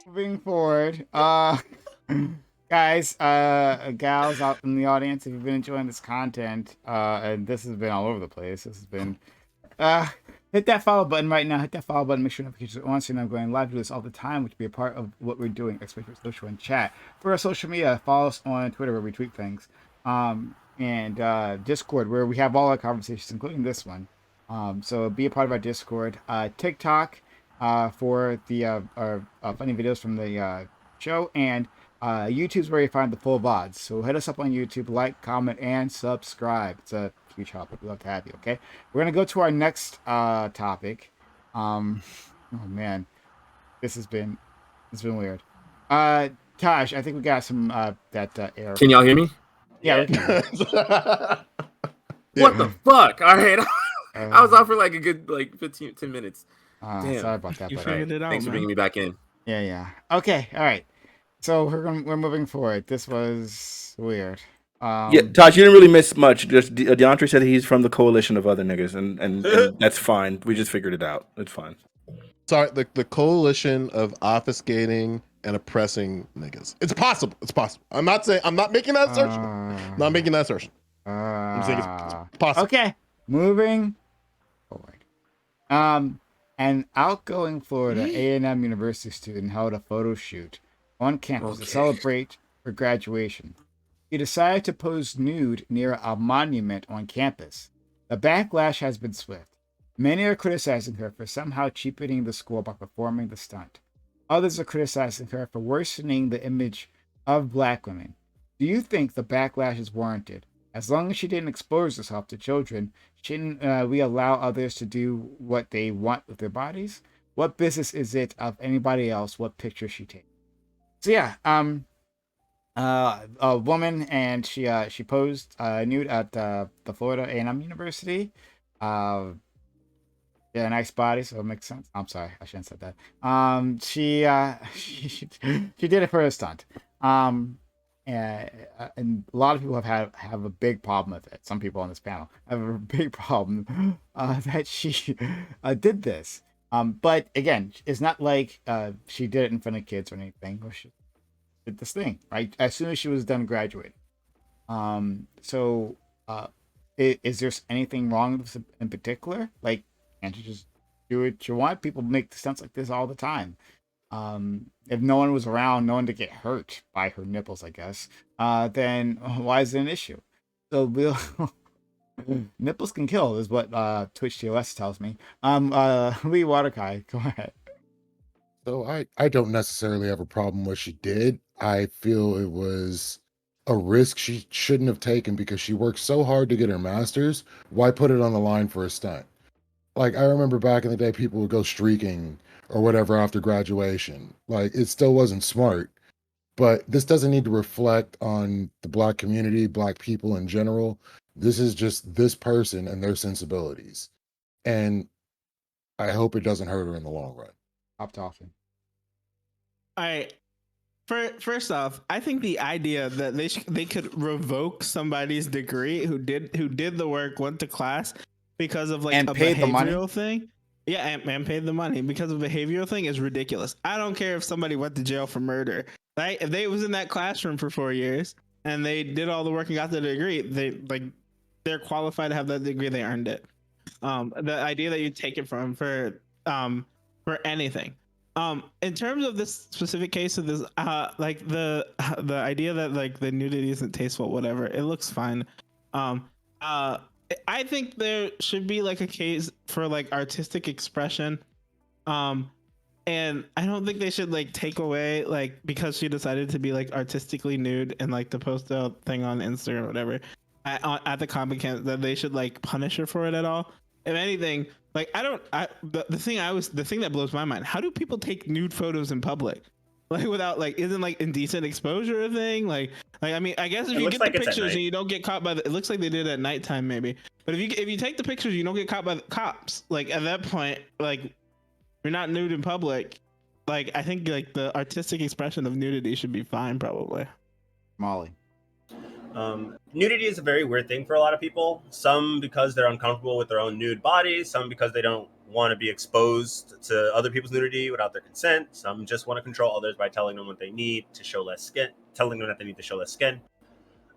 Moving forward, guys, gals out in the audience, if you've been enjoying this content, and this has been all over the place, this has been, hit that follow button right now. Hit that follow button. Make sure notifications are on so you know I'm going live. Do this all the time, which will be a part of what we're doing, especially for social and chat. For our social media, follow us on Twitter where we tweet things, and Discord where we have all our conversations, including this one. So be a part of our Discord. TikTok. For the funny videos from the show, and YouTube's where you find the full VODs. So hit us up on YouTube, like, comment, and subscribe. It's a huge help. We'd love to have you. Okay, we're gonna go to our next topic. Oh man, it's been weird. Taj, I think we got some that air. Can y'all hear me? Yeah. We can. What the fuck? All right, I was off for like a good 10 minutes. Damn. Sorry about that. You But figured it out. Thanks for bringing me back in. Yeah. Okay. All right. So we're moving forward. This was weird. Yeah, Tosh, you didn't really miss much. Just DeAndre said he's from the coalition of other niggas, and that's fine. We just figured it out. It's fine. Sorry, the coalition of obfuscating and oppressing niggas. It's possible. It's possible. I'm not making that assertion. Not making that assertion. I'm saying it's possible. Okay. Moving forward. An outgoing Florida A&M University student held a photo shoot on campus to celebrate her graduation. He decided to pose nude near a monument on campus. The backlash has been swift. Many are criticizing her for somehow cheapening the school by performing the stunt. Others are criticizing her for worsening the image of black women. Do you think the backlash is warranted? As long as she didn't expose herself to children, shouldn't we allow others to do what they want with their bodies? What business is it of anybody else what picture she takes? So yeah, a woman, and she posed nude at the Florida A&M University. Yeah, nice body, so it makes sense. I'm sorry, I shouldn't have said that. She did it for a stunt. And a lot of people have a big problem with it. Some people on this panel have a big problem that she did this. But again, it's not like she did it in front of kids or anything. Or she did this thing right as soon as she was done graduating. So is there anything wrong with this in particular? Like, can't you just do what you want? People make stunts like this all the time. If no one was around, no one to get hurt by her nipples, I guess, then why is it an issue? So nipples can kill is what Twitch TOS tells me. Lee Waterkai, go ahead. So I don't necessarily have a problem with what she did. I feel it was a risk she shouldn't have taken because she worked so hard to get her master's. Why put it on the line for a stunt? Like, I remember back in the day, people would go streaking or whatever after graduation. Like, it still wasn't smart. But this doesn't need to reflect on the Black community, Black people in general. This is just this person and their sensibilities. And I hope it doesn't hurt her in the long run. Stop talking. All right. First off, I think the idea that they could revoke somebody's degree who did the work, went to class because of like and a behavioral thing. Yeah, and paid the money because of a behavioral thing is ridiculous. I don't care if somebody went to jail for murder. Right? If they was in that classroom for 4 years and they did all the work and got the degree, they're qualified to have that degree. They earned it. The idea that you take it from for anything. In terms of this specific case of this, like the idea that like the nudity isn't tasteful, whatever, it looks fine. I think there should be like a case for like artistic expression. And I don't think they should like take away like because she decided to be like artistically nude and like to post a thing on Instagram or whatever at the comic camp, that they should like punish her for it at all. If anything, like the thing that blows my mind, how do people take nude photos in public? Like without like, isn't like indecent exposure a thing? Like I mean, I guess if you get the pictures and you don't get caught by it looks like they did at nighttime maybe. But if you take the pictures, you don't get caught by the cops. Like at that point, like you're not nude in public. like I think like the artistic expression of nudity should be fine, probably. Molly. Nudity is a very weird thing for a lot of people. Some because they're uncomfortable with their own nude bodies. Some because they don't want to be exposed to other people's nudity without their consent. Some just want to control others by telling them what they need to show less skin, telling them that they need to show less skin.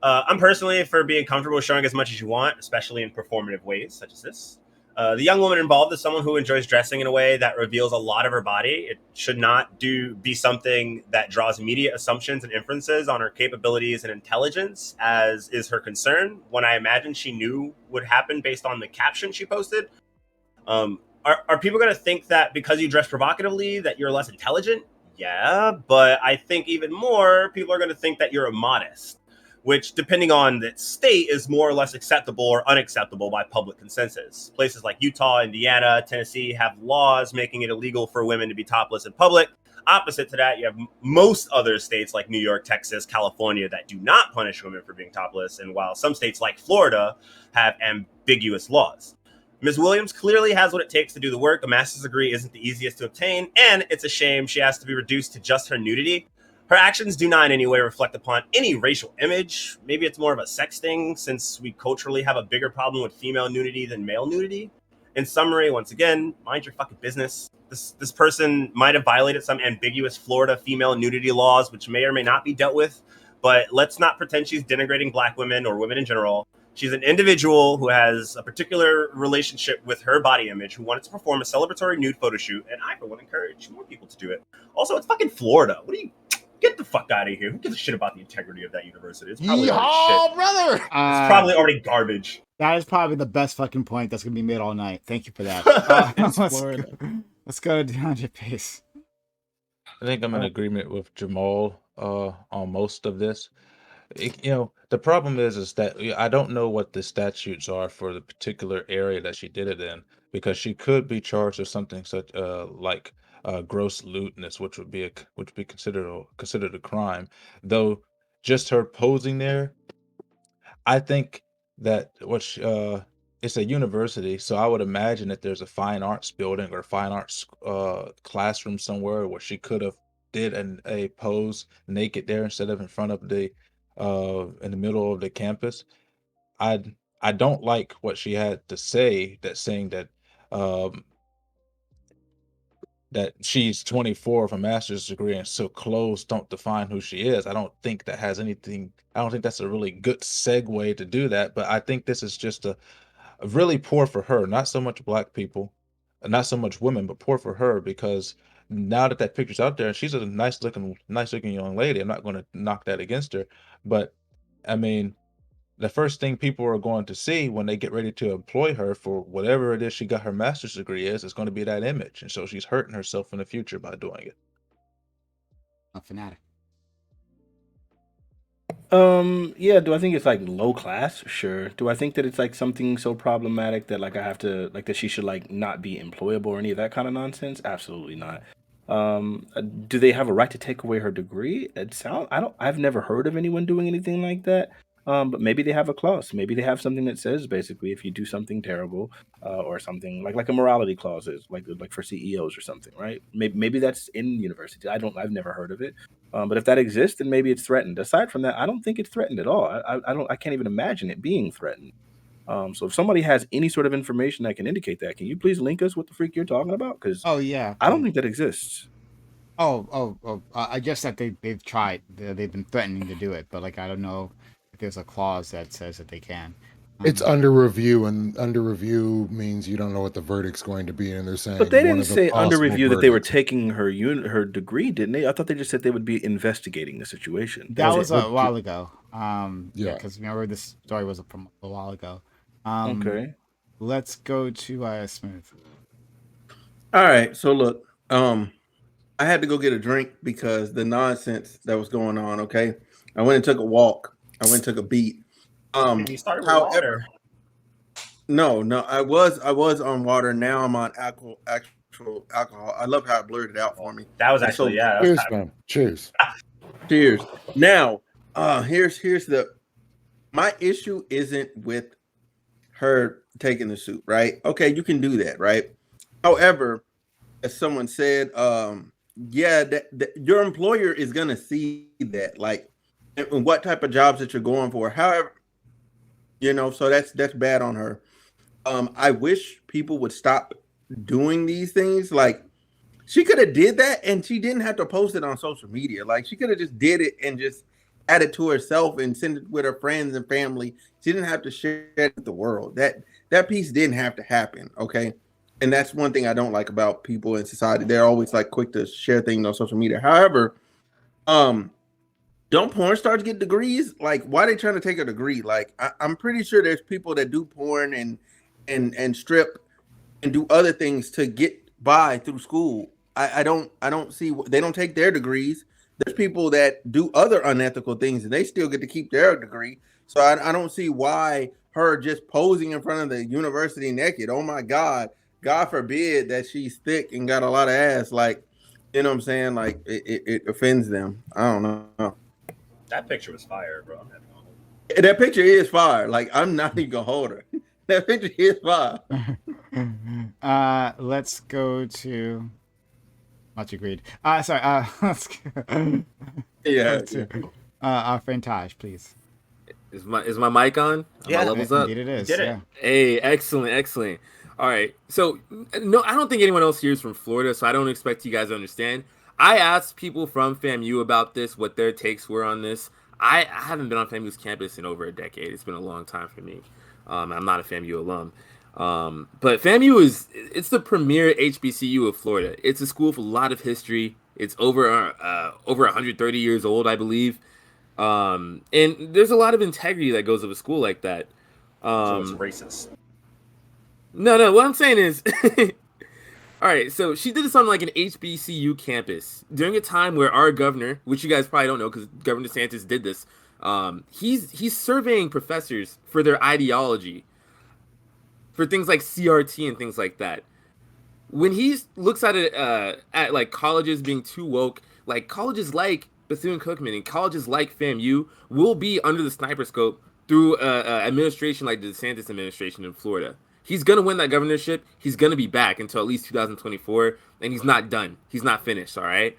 I'm personally for being comfortable showing as much as you want, especially in performative ways such as this. The young woman involved is someone who enjoys dressing in a way that reveals a lot of her body. It should not be something that draws immediate assumptions and inferences on her capabilities and intelligence, as is her concern. When I imagine she knew would happen based on the caption she posted. Are people going to think that because you dress provocatively that you're less intelligent? Yeah, but I think even more people are going to think that you're immodest, which, depending on the state, is more or less acceptable or unacceptable by public consensus. Places like Utah, Indiana, Tennessee have laws making it illegal for women to be topless in public. Opposite to that, you have most other states like New York, Texas, California that do not punish women for being topless, and while some states like Florida have ambiguous laws. Ms. Williams clearly has what it takes to do the work. A master's degree isn't the easiest to obtain, and it's a shame she has to be reduced to just her nudity. Her actions do not in any way reflect upon any racial image. Maybe it's more of a sex thing, since we culturally have a bigger problem with female nudity than male nudity. In summary, once again, mind your fucking business. This person might have violated some ambiguous Florida female nudity laws, which may or may not be dealt with, but let's not pretend she's denigrating Black women or women in general. She's an individual who has a particular relationship with her body image, who wanted to perform a celebratory nude photo shoot, and I, for one, encourage more people to do it. Also, it's fucking Florida. What are you... Get the fuck out of here. Who gives a shit about the integrity of that university? It's probably already shit. Brother! It's probably already garbage. That is probably the best fucking point that's going to be made all night. Thank you for that. Let's go to DeAndre Pace. I think I'm in agreement with Jamal on most of this. The problem is that I don't know what the statutes are for the particular area that she did it in, because she could be charged with something such like gross lewdness, which would be considered a crime. Though just her posing there, I think that it's a university, so I would imagine that there's a fine arts building or fine arts classroom somewhere where she could have did a pose naked there instead of in front of the in the middle of the campus. I don't like what she had to say, saying that that she's 24 with a master's degree and so clothes don't define who she is. I don't think that has anything. I don't think that's a really good segue to do that. But I think this is just a really poor for her. Not so much Black people, not so much women, but poor for her, because now that picture's out there, she's a nice looking young lady. I'm not going to knock that against her, but I mean, the first thing people are going to see when they get ready to employ her for whatever it is she got her master's degree is going to be that image. And so she's hurting herself in the future by doing it. A fanatic. Yeah, do I think it's like low class? Sure. Do I think that it's like something so problematic that like I have to like that she should like not be employable or any of that kind of nonsense? Absolutely not. Do they have a right to take away her degree? I've never heard of anyone doing anything like that. But maybe they have a clause. Maybe they have something that says basically if you do something terrible, or something like a morality clause is like for CEOs or something, right? Maybe that's in university. I've never heard of it. But if that exists, then maybe it's threatened. Aside from that, I don't think it's threatened at all. I can't even imagine it being threatened. So if somebody has any sort of information that can indicate that, can you please link us what the freak you're talking about? Because Oh yeah. I don't think that exists. I guess that they've tried. They've been threatening to do it, but like I don't know if there's a clause that says that they can. It's under review, and under review means you don't know what the verdict's going to be, and they're saying. But they one didn't of the say under possible review that they were verdicts. taking her degree, didn't they? I thought they just said they would be investigating the situation. That was it. a while ago. Yeah. Because remember this story was from a while ago. Okay. Let's go to Smooth. All right. So look, I had to go get a drink because the nonsense that was going on. Okay, I went and took a walk. I went and took a beat. You started with water. No, I was on water. Now I'm on actual alcohol. I love how it blurred it out for me. That was actually that was Cheers, kind of- man. Cheers. Cheers. Now, here's my issue isn't with her taking the suit, right? Okay, you can do that, right? However, as someone said, yeah, your employer is gonna see that, like, and what type of jobs that you're going for. However, so that's bad on her. I wish people would stop doing these things. Like, she could have did that and she didn't have to post it on social media. Like, she could have just did it and just add it to herself and send it with her friends and family. She didn't have to share it with the world. That piece didn't have to happen. Okay. And that's one thing I don't like about people in society. They're always like quick to share things on social media. However, don't porn stars get degrees? Like, why are they trying to take a degree? Like, I'm pretty sure there's people that do porn and strip and do other things to get by through school. I don't see, they don't take their degrees. There's people that do other unethical things and they still get to keep their degree. So I don't see why her just posing in front of the university naked. Oh my God forbid that she's thick and got a lot of ass. Like, you know what I'm saying? Like, it offends them. I don't know. That picture was fire, bro. That picture is fire. Like, I'm not even gonna hold her. That picture is fire. Let's go to much agreed. Sorry. Let's go. Yeah. To our friend Taj, please. Is my mic on? Yeah, my levels up. Indeed it is. Did it. Yeah. Hey, excellent. All right. So, no, I don't think anyone else here is from Florida, so I don't expect you guys to understand. I asked people from FAMU about this, what their takes were on this. I haven't been on FAMU's campus in over a decade. It's been a long time for me. I'm not a FAMU alum. But FAMU it's the premier HBCU of Florida. It's a school with a lot of history. It's over 130 years old, I believe. And there's a lot of integrity that goes with a school like that. So it's racist. No. What I'm saying is, all right. So she did this on like an HBCU campus during a time where our governor, which you guys probably don't know because Governor DeSantis did this, he's surveying professors for their ideology, for things like CRT and things like that. When he looks at it at like colleges being too woke, like colleges like Bethune-Cookman and colleges like FAMU will be under the sniper scope through administration like the DeSantis administration in Florida. He's going to win that governorship. He's going to be back until at least 2024, and he's not done. He's not finished, all right?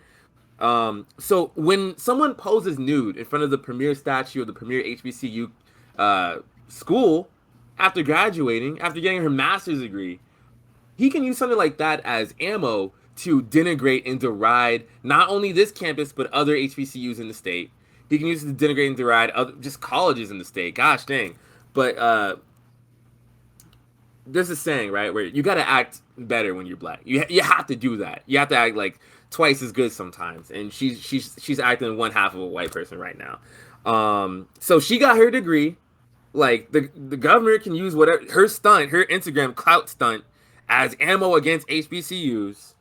So when someone poses nude in front of the premier statue of the premier HBCU school after graduating, after getting her master's degree, he can use something like that as ammo to denigrate and deride not only this campus, but other HBCUs in the state. He can use it to denigrate and deride other, just colleges in the state. Gosh dang. But there's a saying, right, where you got to act better when you're black. You have to do that. You have to act like twice as good sometimes. And she's acting one half of a white person right now. So she got her degree. Like the governor can use whatever her Instagram clout stunt as ammo against HBCUs.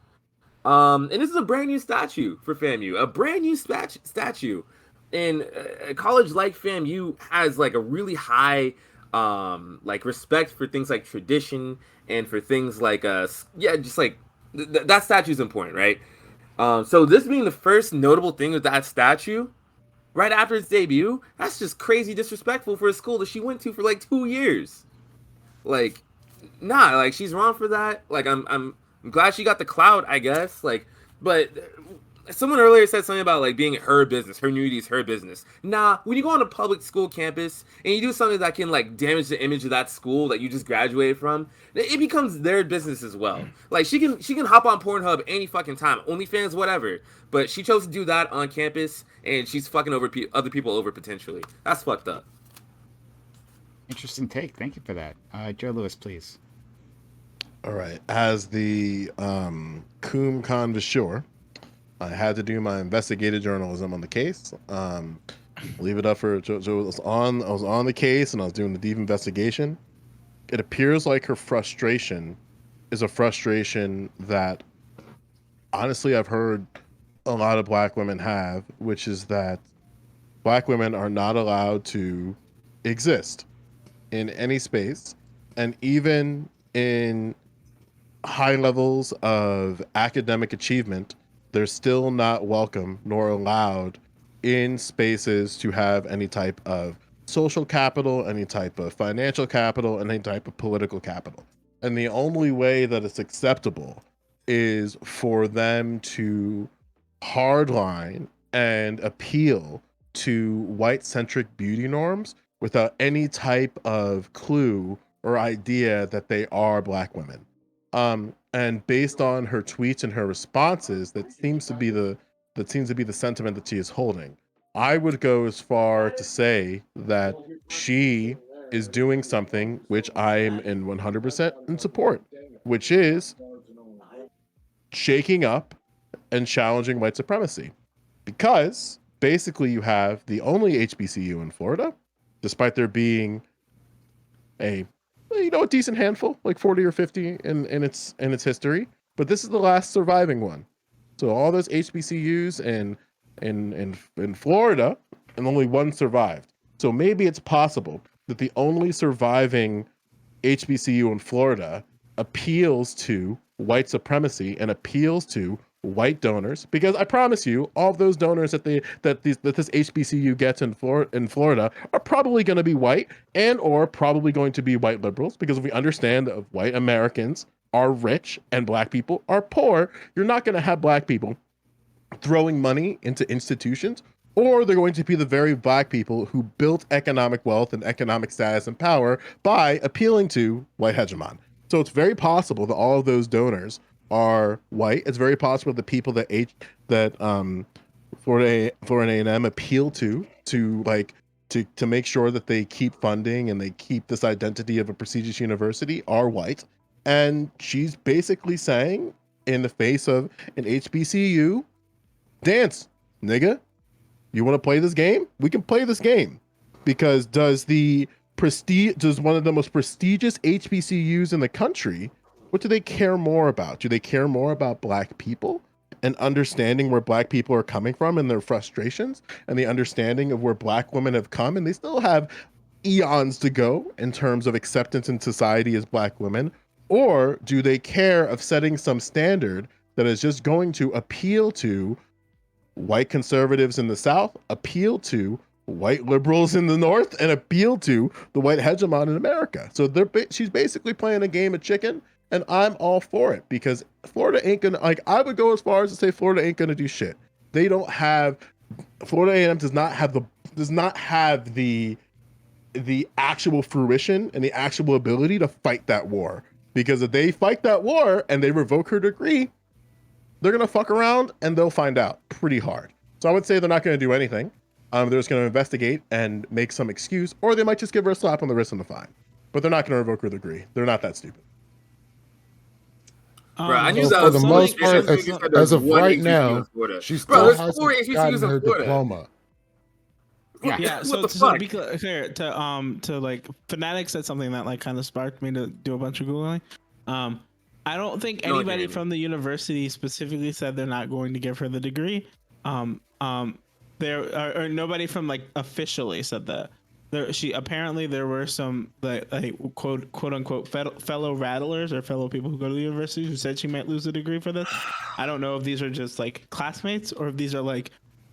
And this is a brand new statue for FAMU, a brand new statue. And a college like FAMU has like a really high like respect for things like tradition and for things like just like that statue is important, right? So this being the first notable thing with that statue right after its debut, that's just crazy disrespectful for a school that she went to for like 2 years. Like, nah, like she's wrong for that. Like I'm glad she got the clout, I guess. Like, but someone earlier said something about like being her business, her nudity is her business. Nah, when you go on a public school campus and you do something that can like damage the image of that school that you just graduated from, it becomes their business as well. Like she can hop on Pornhub any fucking time, OnlyFans, whatever. But she chose to do that on campus, and she's fucking over other people over potentially. That's fucked up. Interesting take. Thank you for that. Joe Lewis, please. All right. As the cum connoisseur, I had to do my investigative journalism on the case. Leave it up for Joe. I was on the case and I was doing the deep investigation. It appears like her frustration is a frustration that honestly I've heard a lot of black women have, which is that black women are not allowed to exist in any space, and even in high levels of academic achievement, they're still not welcome nor allowed in spaces to have any type of social capital, any type of financial capital, and any type of political capital. And the only way that it's acceptable is for them to hardline and appeal to white-centric beauty norms without any type of clue or idea that they are Black women. And based on her tweets and her responses, that seems to be the sentiment that she is holding. I would go as far to say that she is doing something which I am in 100% in support, which is shaking up and challenging white supremacy. Because basically you have the only HBCU in Florida, despite there being a decent handful, like 40 or 50 in its history, but this is the last surviving one. So all those HBCUs in Florida, and only one survived. So maybe it's possible that the only surviving HBCU in Florida appeals to white supremacy and appeals to white donors, because I promise you, all of those donors that this HBCU gets in Florida are probably going to be white and or probably going to be white liberals, because if we understand that white Americans are rich and Black people are poor, you're not going to have Black people throwing money into institutions, or they're going to be the very Black people who built economic wealth and economic status and power by appealing to white hegemon. So it's very possible that all of those donors are white. It's very possible the people that Florida A&M appeal to make sure that they keep funding and they keep this identity of a prestigious university are white. And she's basically saying, in the face of an HBCU, dance, nigga. You want to play this game? We can play this game. Because does one of the most prestigious HBCUs in the country, what do they care more about? Do they care more about Black people and understanding where Black people are coming from and their frustrations and the understanding of where Black women have come? And they still have eons to go in terms of acceptance in society as Black women. Or do they care of setting some standard that is just going to appeal to white conservatives in the South, appeal to white liberals in the North, and appeal to the white hegemon in America? So she's basically playing a game of chicken, and I'm all for it, because Florida ain't gonna, I would go as far as to say Florida ain't gonna do shit. They don't have, Florida A&M does not have the actual fruition and the actual ability to fight that war. Because if they fight that war and they revoke her degree, they're going to fuck around and they'll find out pretty hard. So I would say they're not going to do anything. They're just going to investigate and make some excuse, or they might just give her a slap on the wrist and a fine. But they're not going to revoke her degree. They're not that stupid. Bro, I knew So that for was the funny. most part, There's as of one right HBCU now, in Florida. she Bro, still there's 4 hasn't gotten HBCUs her in Florida. diploma. Yeah, What so the to fuck? be clear, to like Fanatics said something that like kind of sparked me to do a bunch of googling. I don't think No, anybody Jamie. from the university specifically said they're not going to give her the degree. There or nobody from like officially said that. There were some like quote unquote fellow rattlers or fellow people who go to the university who said she might lose a degree for this. I don't know if these are just like classmates or if these are like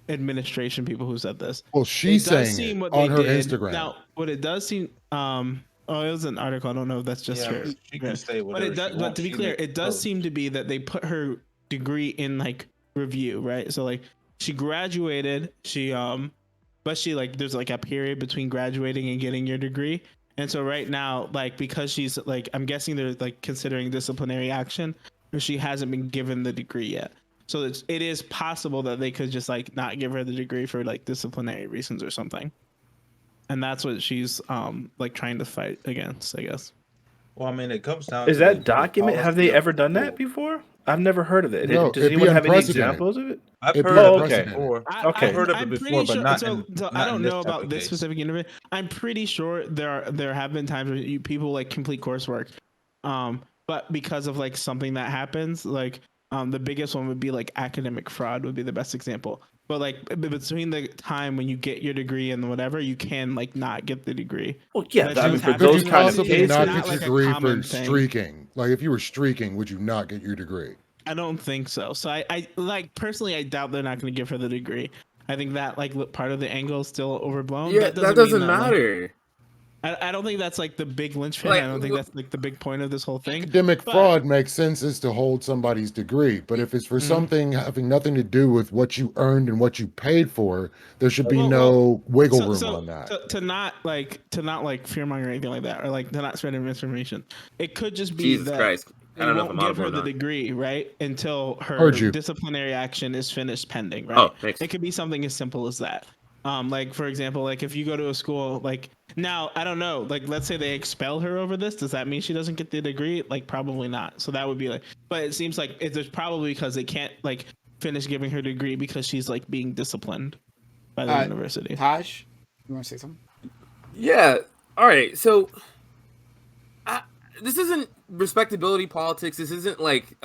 administration people who said this. Well, she's It does saying seem it what on they her did. Instagram. Now, what it does seem, it was an article. I don't know if that's just her. She can say But whatever it does. she But wants. to be She clear, makes it does posts. seem to be that they put her degree in like review, right? So like she graduated, but she like there's like a period between graduating and getting your degree. And so right now, like because she's like, I'm guessing they're like considering disciplinary action, and she hasn't been given the degree yet. So it is possible that they could just like not give her the degree for like disciplinary reasons or something. And that's what she's like trying to fight against, I guess. Well, I mean, it comes down Is to that the document? Have policy they of ever the done that school. before? I've never heard of it. No, Does it'd be anyone have any unprecedented. examples of it? I've It'd be heard of it unprecedented. before. Okay. I've heard of it I'm before, pretty but sure, not so, in so not I don't in this know type about of this case. specific university. I'm pretty sure there have been times where people like complete coursework, but because of like something that happens, like the biggest one would be like academic fraud would be the best example. But like between the time when you get your degree and whatever, you can like not get the degree. Well, yeah, That's I mean, just for happening. those Could you kind of possibly It's not cases, get not your like a degree common for thing. streaking? Like if you were streaking, would you not get your degree? I don't think so. So I like personally, I doubt they're not going to give her the degree. I think that like part of the angle is still overblown. Yeah, that doesn't mean like, matter. I don't think that's like the big linchpin. Like, I don't think that's like the big point of this whole thing. Academic But- fraud makes sense as to hold somebody's degree, but if it's for something having nothing to do with what you earned and what you paid for, there should be no wiggle room on that. To not like fearmonger or anything like that, or like to not spread misinformation. It could just be Jesus that Christ. I don't know if won't I'm give her audible or the not. degree, right? Until her Heard you. disciplinary action is finished pending, right? Oh, thanks. It could be something as simple as that. Like for example, like if you go to a school, like now I don't know, like let's say they expel her over this, does that mean she doesn't get the degree? Like probably not. So that would be like, but it seems like it's probably because they can't like finish giving her degree because she's like being disciplined by the university. Taj, you want to say something? Yeah. All right. So this isn't respectability politics. This isn't like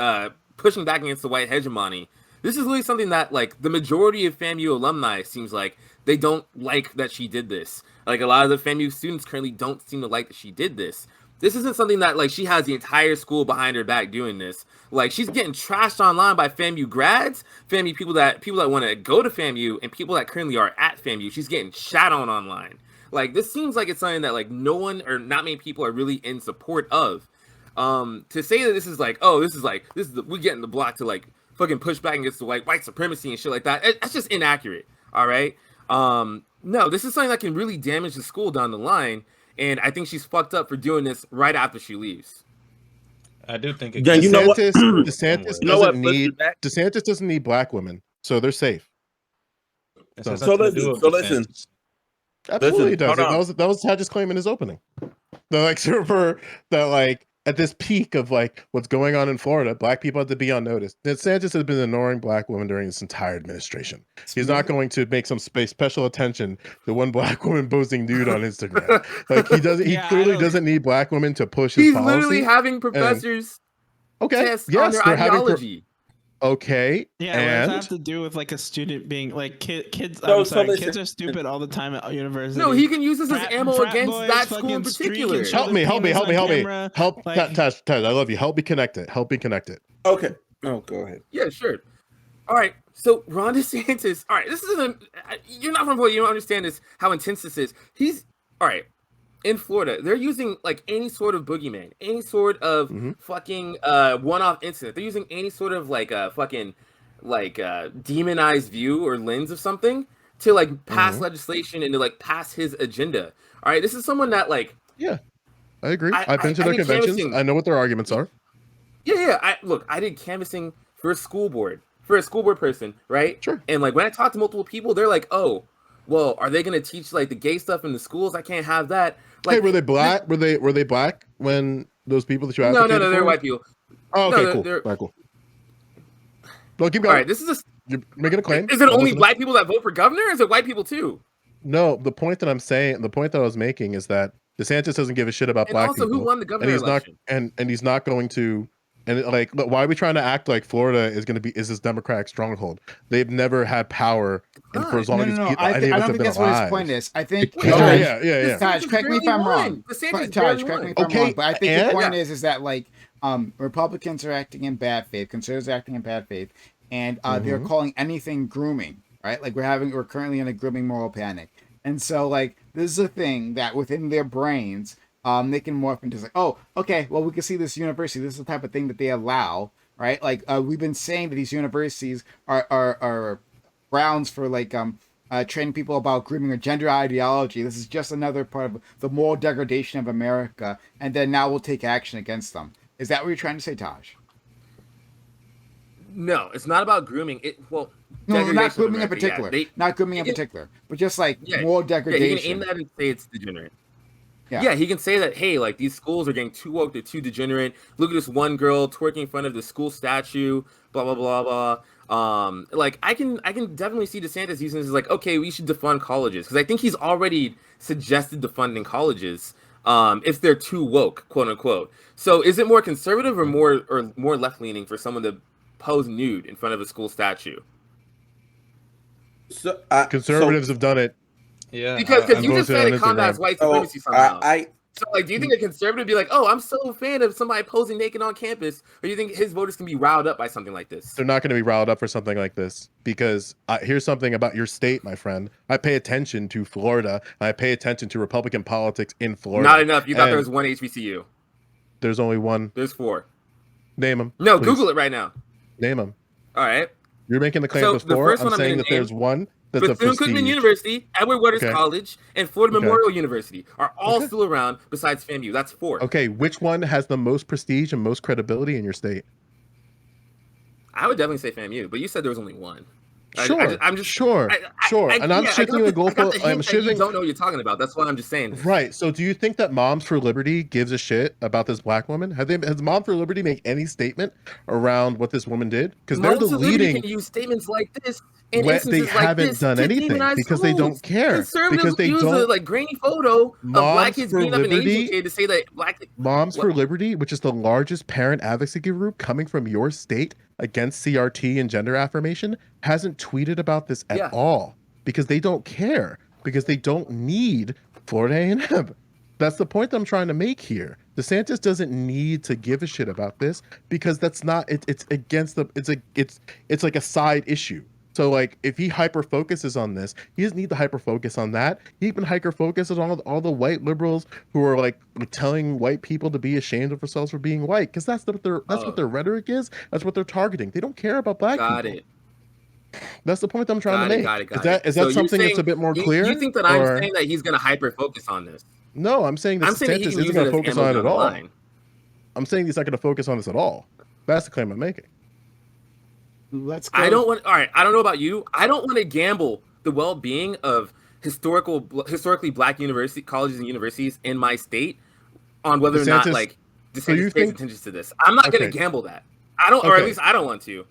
pushing back against the white hegemony. This is really something that like the majority of FAMU alumni seems like they don't like that she did this. Like a lot of the FAMU students currently don't seem to like that she did this. This isn't something that like she has the entire school behind her back doing this. Like she's getting trashed online by FAMU grads, FAMU people that want to go to FAMU, and people that currently are at FAMU. She's getting shat on online. Like this seems like it's something that like no one or not many people are really in support of. To say that this is we're getting the block to like fucking push back against the white supremacy and shit like that. That's just inaccurate. All right. No, this is something that can really damage the school down the line. And I think she's fucked up for doing this right after she leaves. I do think Yeah, you know what? DeSantis You know what? doesn't need DeSantis doesn't need black women, so they're safe. This has So nothing to do with listen. DeSantis. Absolutely, he Listen, does. hold That was Taj's claim in his opening. The like for that like at this peak of like what's going on in Florida, black people have to be on notice. DeSantis has been ignoring black women during this entire administration. He's not going to make some special attention to one black woman posting nude on Instagram. Like he doesn't. He Yeah, clearly doesn't need black women to push his He's policy. literally having professors test on their they're having ideology. okay. Yeah, what and does that have to do with like a student being like kids? So- I'm so sorry, listen. kids are stupid all the time at university. No, he can use this as Frat- ammo frat against boys that school fucking in streak particular. and show help me, their help me, penis help me, on help me. camera. Help, Like- Taj, I love you. Help me connect it. Help me connect it. Okay. Oh, go ahead. Yeah, sure. All right. So Ron DeSantis. All right. This isn't. You're not from Florida. You don't understand this. How intense this is. He's all right. In Florida, they're using like any sort of boogeyman, any sort of fucking one-off incident. They're using any sort of like fucking like demonized view or lens of something to like pass legislation and to like pass his agenda. All right. This is someone that like. Yeah, I agree. I- I've been to I their think conventions. canvassing- I know what their arguments are. Yeah. I did canvassing for a school board person, right? Sure. And like when I talk to multiple people, they're like, "Oh, well, are they gonna teach like the gay stuff in the schools? I can't have that." Like, Hey, were they black? Were they black when those people that you No, advocated they're for? white people. Oh, No, okay, cool. they're- All right, cool. Well, keep All going. right, this is You're making a claim. is it I'm only listening. black people that vote for governor? Or is it white people too? No, the point that I'm saying, the point that I was making is that DeSantis doesn't give a shit about And black also, people. who won the and governor he's election? not and he's not going to. And like, look, why are we trying to act like Florida is going to be this Democratic stronghold? They've never had power, and for as long as No. people, I any of don't us have think been that's what his alive. point is. I think Okay, Taj, yeah. Taj, correct me if I'm wrong. DeSantis Taj, correct me if I'm Okay, wrong. But I think the and- point is that like Republicans are acting in bad faith, conservatives are acting in bad faith, and they're calling anything grooming, right? Like we're currently in a grooming moral panic, and so like this is a thing that within their brains. They can morph into like, oh, okay, well, we can see this university. This is the type of thing that they allow, right? Like we've been saying that these universities are grounds for like training people about grooming or gender ideology. This is just another part of the moral degradation of America, and then now we'll take action against them. Is that what you're trying to say, Taj? No, it's not about grooming. No, Degradation not of grooming in America, yeah. particular. Not grooming in particular, but just like moral Yeah, degradation. you can aim that and say it's degenerate. Yeah. Yeah, he can say that, hey, like these schools are getting too woke, they're too degenerate. Look at this one girl twerking in front of the school statue, blah blah blah blah. Like I can definitely see DeSantis using this as like, okay, we should defund colleges because I think he's already suggested defunding colleges if they're too woke, quote unquote. So is it more conservative or more left leaning for someone to pose nude in front of a school statue? So, Conservatives have done it. Yeah, Because I'm you just posting said on it combats Instagram. white supremacy somehow. So, like, do you think a conservative would be like, "Oh, I'm so a fan of somebody posing naked on campus," or do you think his voters can be riled up by something like this? They're not going to be riled up for something like this because here's something about your state, my friend. I pay attention to Florida. I pay attention to Republican politics in Florida. Not enough. You thought there was one HBCU. There's only one. There's 4. Name them. No, please. Google it right now. Name them. All right. You're making the claim So there's the 4. first I'm one I'm saying gonna that there's name- one that's a Bethune-Cookman prestige. University, Edward Waters Okay. College, and Florida Okay. Memorial University are all Okay. still around besides FAMU. That's 4. Okay, which one has the most prestige and most credibility in your state? I would definitely say FAMU, but you said there was only one. Sure, I'm just sure. And I'm shifting the goalpost. I'm shifting. You don't know what you're talking about. That's why I'm just saying this. Right. So, do you think that Moms for Liberty gives a shit about this black woman? Has Moms for Liberty make any statement around what this woman did? Because they're the Moms of Liberty leading. can use statements like this in When instances they like haven't this done to anything demonize because they don't schools. care. Conservatives Because they use a don't. like grainy photo of black Moms kids for beating up an Asian Liberty. kid to say that black. Moms What? for Liberty, which is the largest parent advocacy group coming from your state against CRT and gender affirmation, hasn't tweeted about this at Yeah. all because they don't care, because they don't need Florida A&M. That's the point that I'm trying to make here. DeSantis doesn't need to give a shit about this because that's not it's against the it's like a side issue. So like if he hyper focuses on this, he doesn't need to hyper focus on that. He even hyper focuses on all the white liberals who are like telling white people to be ashamed of themselves for being white, because that's what their rhetoric is. That's what they're targeting. They don't care about black Got people. it. That's the point that I'm trying to make. Got it. Is So that you're something that's saying- a bit more clear? You think that or- I'm saying that he's going to hyper focus on this? No, I'm saying that I'm saying that he DeSantis can isn't use going it to as focus ammo on it down at the all. line. I'm saying he's not going to focus on this at all. That's the claim I'm making. Let's go. I don't want. All right, I don't know about you. I don't want to gamble the well-being of historically black colleges and universities in my state on whether or not DeSantis- like so you DeSantis pays think- attention to this. I'm not going Okay. to gamble that. I don't, or at Okay. least I don't want to.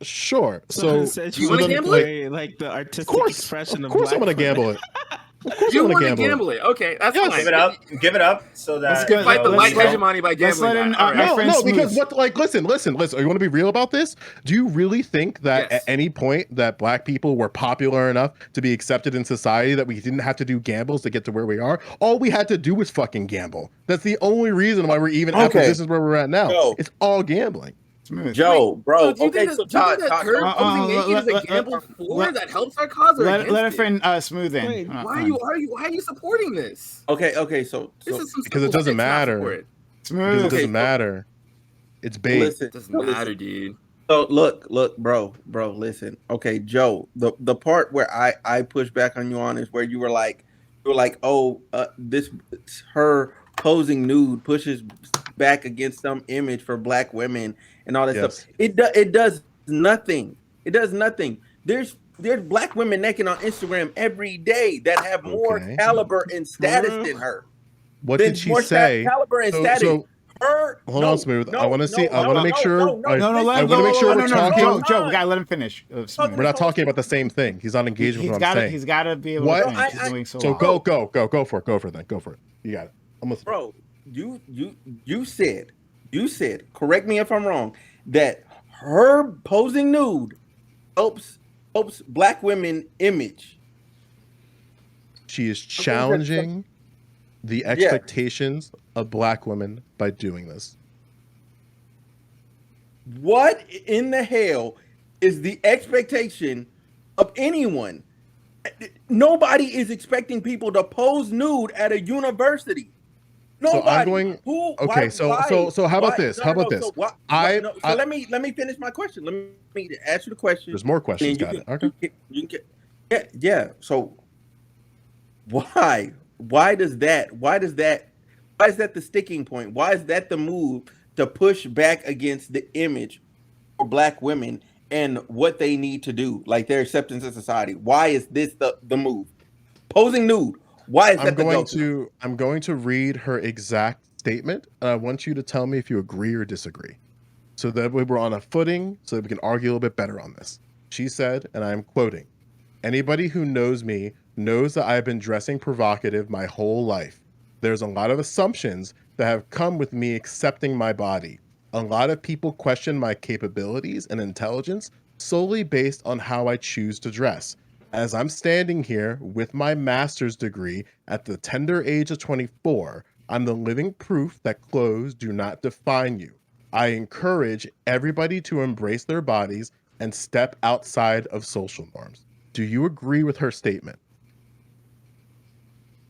Sure. So, you wanna gamble it? Like the artistic of course, expression of of course, I'm black going to women. gamble it. Of course, You I'm want going to to gamble it? Okay, that's Yes. fine. Give it up, so that Let's go. Fight the Let's white let- hegemony by let's gambling. let in that. All right. our No, friend no, because Smooth. what? Like, listen. You want to be real about this? Do you really think that Yes. at any point that black people were popular enough to be accepted in society that we didn't have to do gambles to get to where we are? All we had to do was fucking gamble. That's the only reason why we're even at the Okay. position where we're at now. Yo. It's all gambling. Smooth. Joe, bro. So do you Okay, think so that, do you Todd, think that her Todd, posing naked is a let- gamble for let- that helps our cause or Let against our it? friend Smooth in. Wait, Why are you supporting this? okay, so This is some Because it simple doesn't shit to not matter. support. Because Smooth. it Okay, doesn't matter. It's bait. listen, It doesn't so listen. matter, dude. So look, bro, listen. Okay, Joe, the part where I push back on you on is where you were like, oh, this her posing nude pushes back against some image for black women and all that Yes. stuff. It does nothing. It does nothing. There's black women naked on Instagram every day that have more Okay. caliber and status than her. What Then did she more say? Caliber and So- status. so- Her. Hold on, Smooth. I wanna see- I wanna make sure- No, let him I wanna go. make sure No, we're no, no, talking- Joe, we gotta let him finish. Smooth. We're not talking about the same thing. He's not engaged with He's what I'm got to. saying. He's got to be able What? to finish. He's I- doing so So long. go for it. Go for it then. Go for it. You got it. I'm listening. Bro, you said, correct me if I'm wrong, that her posing nude helps black women image. She is challenging the expectations of black women by doing this. What in the hell is the expectation of anyone? Nobody is expecting people to pose nude at a university. Nobody. So I'm going. Who? Okay, why- so why- how about why- this? no, How no, about no, this? so why- I- no, so I- let me finish my question. Let me ask you the question. There's more questions. And you Got it. can- Okay. you can, yeah. So why is that the sticking point? Why is that the move to push back against the image for black women and what they need to do, like their acceptance in society? Why is this the move? Posing nude. Why is that the go-to? I'm going to read her exact statement. And I want you to tell me if you agree or disagree. So that way we're on a footing so that we can argue a little bit better on this. She said, and I'm quoting, "Anybody who knows me knows that I've been dressing provocative my whole life. There's a lot of assumptions that have come with me accepting my body. A lot of people question my capabilities and intelligence solely based on how I choose to dress. As I'm standing here with my master's degree at the tender age of 24, I'm the living proof that clothes do not define you. I encourage everybody to embrace their bodies and step outside of social norms. Do you agree with her statement?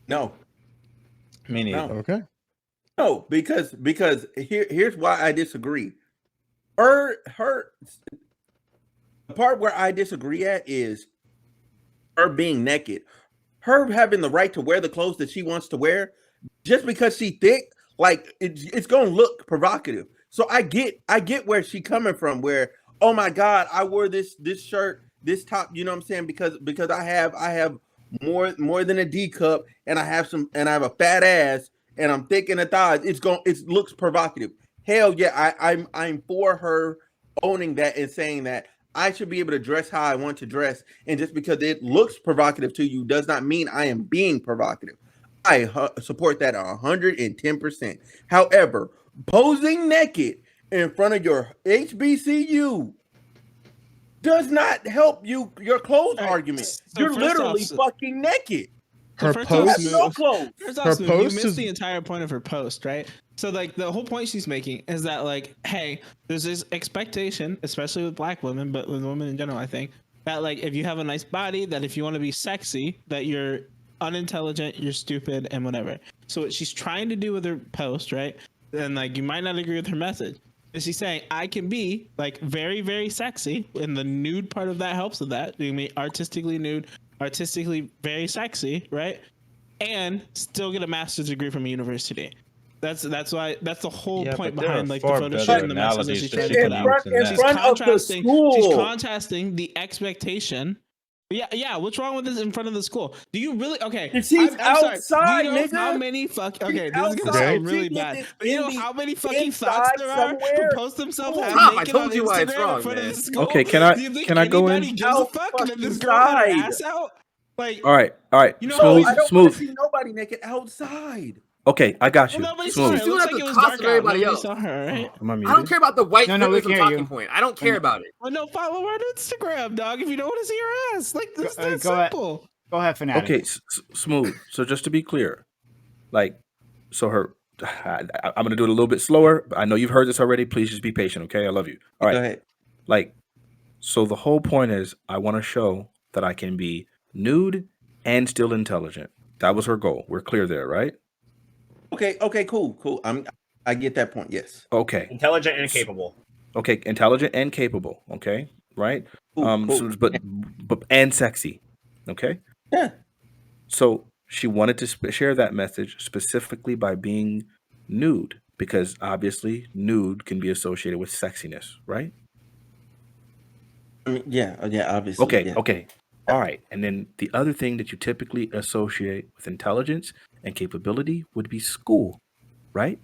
No, Me neither. no, Okay. no, because here's why I disagree. Her the part where I disagree at is her being naked. Her having the right to wear the clothes that she wants to wear, just because she thick, like it's gonna look provocative. So I get where she coming from. Where, oh my God, I wore this shirt, this top. You know what I'm saying? Because I have more than a D cup, and I have a fat ass, and I'm thick in the thighs. It looks provocative. Hell yeah, I'm for her owning that and saying that I should be able to dress how I want to dress. And just because it looks provocative to you does not mean I am being provocative. I support that 110%. However, posing naked in front of your HBCU does not help your clothes argument. so You're first literally off, fucking naked. So Her first You off, have post, no clothes. First her off, Smooth, you post missed is the entire point of her post, right? So, like, the whole point she's making is that, like, hey, there's this expectation, especially with black women, but with women in general, I think, that, like, if you have a nice body, that if you want to be sexy, that you're unintelligent, you're stupid, and whatever. So, what she's trying to do with her post, right? And, like, you might not agree with her message. And she's saying, I can be, like, very, very sexy, and the nude part of that helps with that. You can be artistically nude, artistically very sexy, right? And still get a master's degree from a university. That's the whole Yeah, point but there are behind like the far photo better shoot and the message that analogies she's that trying she to can put out. use than In that. front of the She's school. contrasting the expectation. Yeah. What's wrong with this in front of the school? Do you really? Okay. And she's I'm sorry. outside, Do you know nigga. how many fuck? Okay, She's this is gonna outside. sound really She did bad. this But you know in how the many fucking thoughts inside there are who somewhere. post themselves half Tom, I naked told on you why it's Instagram wrong, in front of man. the school? Okay, Do you think can I go in? anybody gives a fuck? And then this girl had her ass out. Like, All right. you know, No, Smooth, I don't want smooth. to see nobody naked outside. Okay, I got well, you. nobody saw her. Smooth. It She's doing looks it like at it the was cost dark of out. everybody Nobody else. saw her, right? Am I I muted? don't care about the white No, we feminism can hear you. talking point. I don't care about it. Well, no, follow her on Instagram, dog. If you don't want to see her ass, like this, that's Go ahead. simple. Go ahead, Fanatic. Okay, Smooth. So just to be clear, like, so I'm gonna do it a little bit slower. I know you've heard this already. Please just be patient, okay? I love you. All Go right. ahead. Like, so the whole point is I want to show that I can be nude and still intelligent. That was her goal. We're clear there, right? Okay, cool. I get that point. Yes. Okay. Intelligent and capable. Okay, intelligent and capable. Okay, right. Cool. So, but and sexy. Okay. Yeah. So she wanted to share that message specifically by being nude, because obviously nude can be associated with sexiness, right? I mean, yeah, obviously. Okay, yeah. okay. All right. And then the other thing that you typically associate with intelligence and capability would be school, right?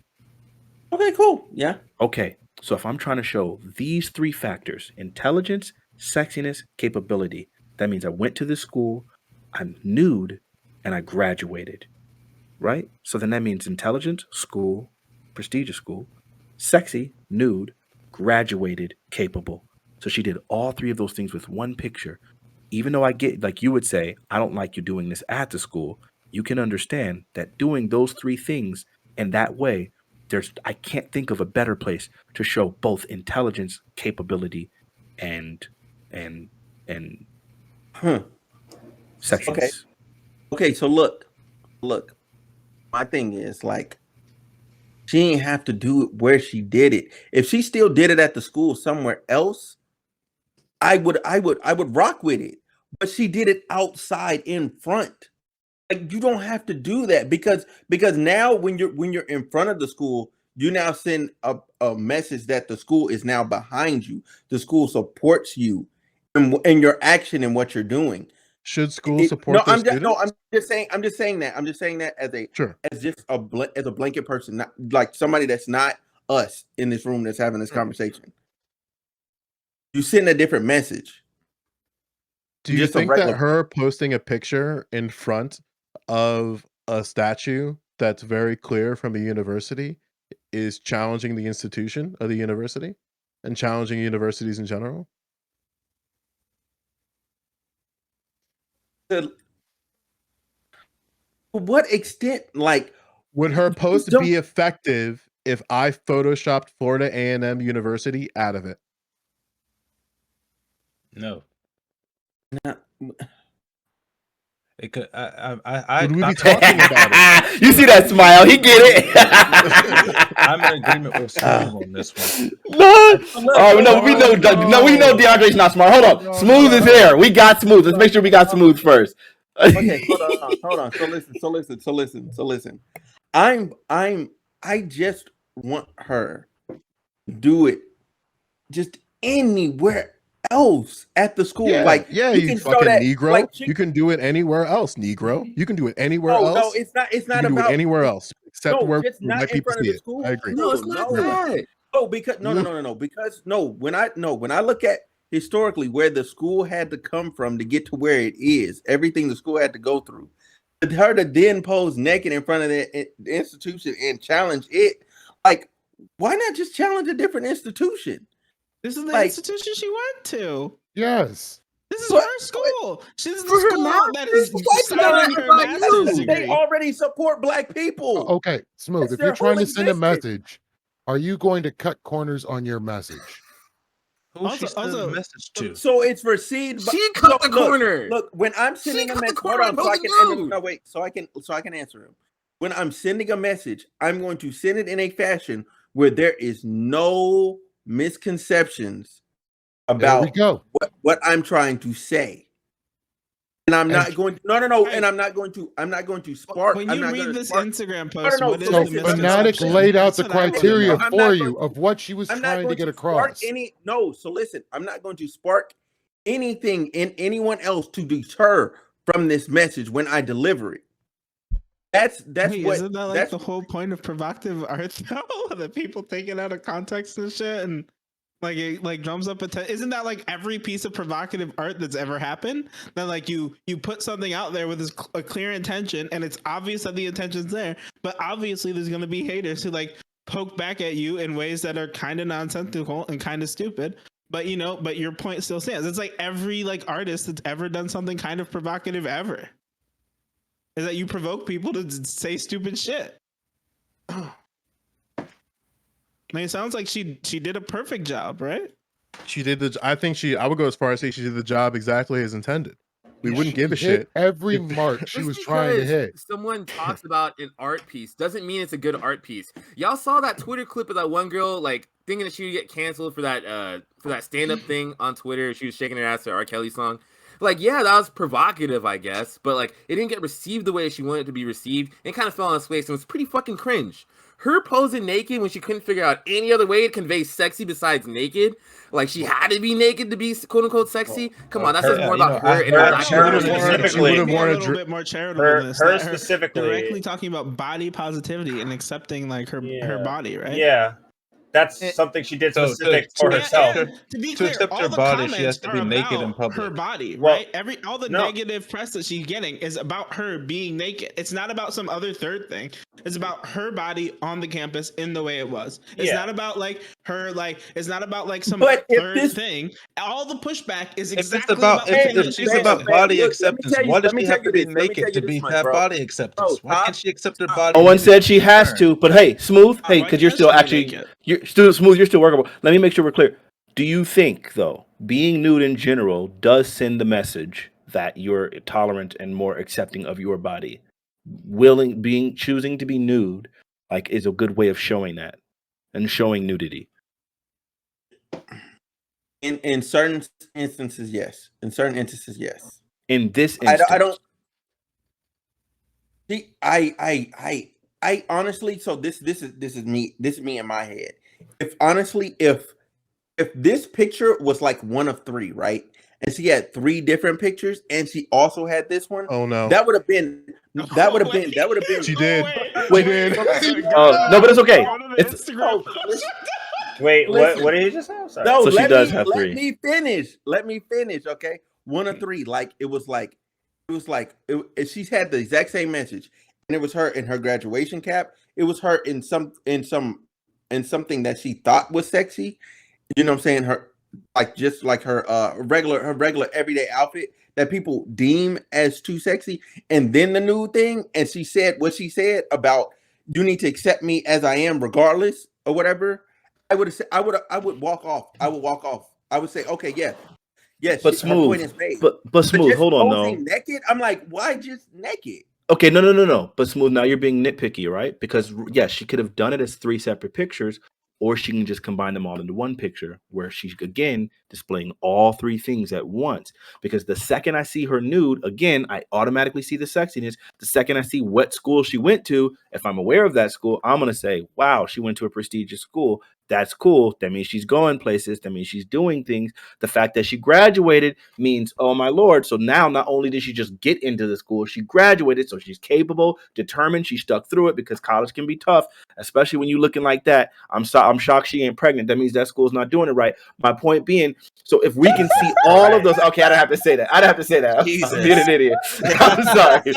Okay, cool. Yeah. Okay. So if I'm trying to show these three factors, intelligence, sexiness, capability, that means I went to the school, I'm nude, and I graduated, right? So then that means intelligent, school, prestigious school, sexy, nude, graduated, capable. So she did all three of those things with one picture. Even though I get, like you would say, I don't like you doing this at the school, you can understand that doing those three things in that way, I can't think of a better place to show both intelligence, capability, and sexiness. Okay, so look. My thing is, like, she ain't have to do it where she did it. If she still did it at the school somewhere else, I would rock with it. But she did it outside in front. Like, you don't have to do that because now when you're in front of the school, you now send a message that the school is now behind you. The school supports you in your action and what you're doing. Should schools support their students? I'm just saying that as just a blanket person, not like somebody that's not us in this room that's having this conversation. You send a different message. Do you think that her posting a picture in front of a statue that's very clear from a university is challenging the institution of the university and challenging universities in general? To what extent? Like, Would her post don't- be effective if I photoshopped Florida A&M University out of it? No. No. It could. Would we be talking about it? You see that smile? He get it. I'm in agreement with Smooth on this one. No. Oh no, we know. No, we know DeAndre's not smart. Hold on. Smooth is here. We got Smooth. Let's make sure we got Smooth first. Okay, hold on. So listen. I just want her to do it just anywhere else at the school. Yeah, like yeah, you you can fucking throw that, Negro. like, You can do it anywhere else, Negro. You can do it anywhere else. No, it's not You can do about it anywhere else except where just not white in people front of see the it. school. I agree. No, it's not that. No, because no. Because when I look at historically where the school had to come from to get to where it is, everything the school had to go through, for her to then pose naked in front of the institution and challenge it, like, why not just challenge a different institution? This is the Like- institution she went to. Yes. This is But- her school. She's the For her school that is Like, selling her master's they degree. already support black people. Okay, Smooth. It's If their you're trying whole to send a existence. message, are you going to cut corners on your message? Who she sent Also- a message to? So it's received. She cut the corner. Look, when I'm sending a cut the message, corner hold on, on so I both can of you. no, wait, so I can answer him. When I'm sending a message, I'm going to send it in a fashion where there is no misconceptions There we about go. what I'm trying to say. And I'm not And- going to, no, and I'm not going to spark. When I'm you not read gonna this spark- Instagram post, no, what is so the So listen, Fanatic misconception? laid out the That's what I wanna criteria know. I'm not for going you to- of what she was I'm not trying to going get to spark across. any. No, so listen, I'm not going to spark anything in anyone else to deter from this message when I deliver it. That's Wait, what. isn't that like that's the whole point of provocative art though? That people take it out of context and shit and like it like drums up isn't that like every piece of provocative art that's ever happened? That like you put something out there with a clear intention and it's obvious that the intention's there, but obviously there's gonna be haters who like poke back at you in ways that are kind of nonsensical and kind of stupid. But but your point still stands. It's like every like artist that's ever done something kind of provocative ever. Is that you provoke people to say stupid shit. I mean, it sounds like she did a perfect job, right? She did I would go as far as say she did the job exactly as intended. We wouldn't give a She hit shit. every mark she Just was trying to because hit. Someone talks about an art piece doesn't mean it's a good art piece. Y'all saw that Twitter clip of that one girl like thinking that she would get canceled for that stand-up thing on Twitter. She was shaking her ass to R. Kelly song. Like, yeah, that was provocative, I guess, but like it didn't get received the way she wanted it to be received. It kind of fell on its face and was pretty fucking cringe. Her posing naked when she couldn't figure out any other way to convey sexy besides naked. Like she had to be naked to be quote unquote sexy. Come on, that says more about her and her She would've Specifically, worn a little bit more charitable. her specifically directly talking about body positivity and accepting like her body, right? Yeah, that's something she did So, specific to- for to- herself. To be clear, accept all her the body, she comments has to be are naked in about public. her body, Well, right? All the no. negative press that she's getting is about her being naked. It's not about some other third thing. It's about her body on the campus in the way it was. It's Yeah. not about like her it's not about like some But if third this- thing. All the pushback is If exactly it's about the thing that if she's it's about posting. body Look, let me acceptance, tell you- why does let me she tell have to you be this, let me naked tell you to this much, have bro. body acceptance? Why Top- can't she accept her body? No one naked said she in has turn? to, but hey, Smooth. Hey, Why because you're can't still she be actually naked? you're still Smooth. You're still workable. Let me make sure we're clear. Do you think though being nude in general does send the message that you're tolerant and more accepting of your body? Choosing to be nude like is a good way of showing that and showing nudity. In certain instances, yes. In certain instances, yes. In this I instance, don't. See, I honestly. So this is me. This is me in my head. If this picture was like one of three, right, and she had three different pictures, and she also had this one, Oh no. that would have been. That would have been. She did. Wait, did. no, but it's okay. It's Wait, Listen. what did he just say? I'm sorry. No, So she let does me, have let three. me finish. Let me finish. Okay, one of three. She's had the exact same message, and it was her in her graduation cap. It was her in something that she thought was sexy. You know what I'm saying? Her just like her regular everyday outfit that people deem as too sexy, and then the nude thing. And she said what she said about you need to accept me as I am, regardless or whatever, I would walk off. I would walk off. I would say, okay, yes, But her point Smooth, is made. but Smooth, just hold on though. posing naked, I'm like, why just naked? Okay, no. But Smooth, now you're being nitpicky, right? Because yes, she could have done it as 3 separate pictures, or she can just combine them all into one picture where she's again displaying all 3 things at once. Because the second I see her nude, again, I automatically see the sexiness. The second I see what school she went to, if I'm aware of that school, I'm gonna say, wow, she went to a prestigious school. That's cool. That means she's going places. That means she's doing things. The fact that she graduated means, oh my Lord. So now not only did she just get into the school, she graduated. So she's capable, determined. She stuck through it because college can be tough, especially when you're looking like that. I'm shocked she ain't pregnant. That means that school's not doing it right. My point being, so if we can see all of those, okay, I don't have to say that. I'm being an idiot. I'm sorry.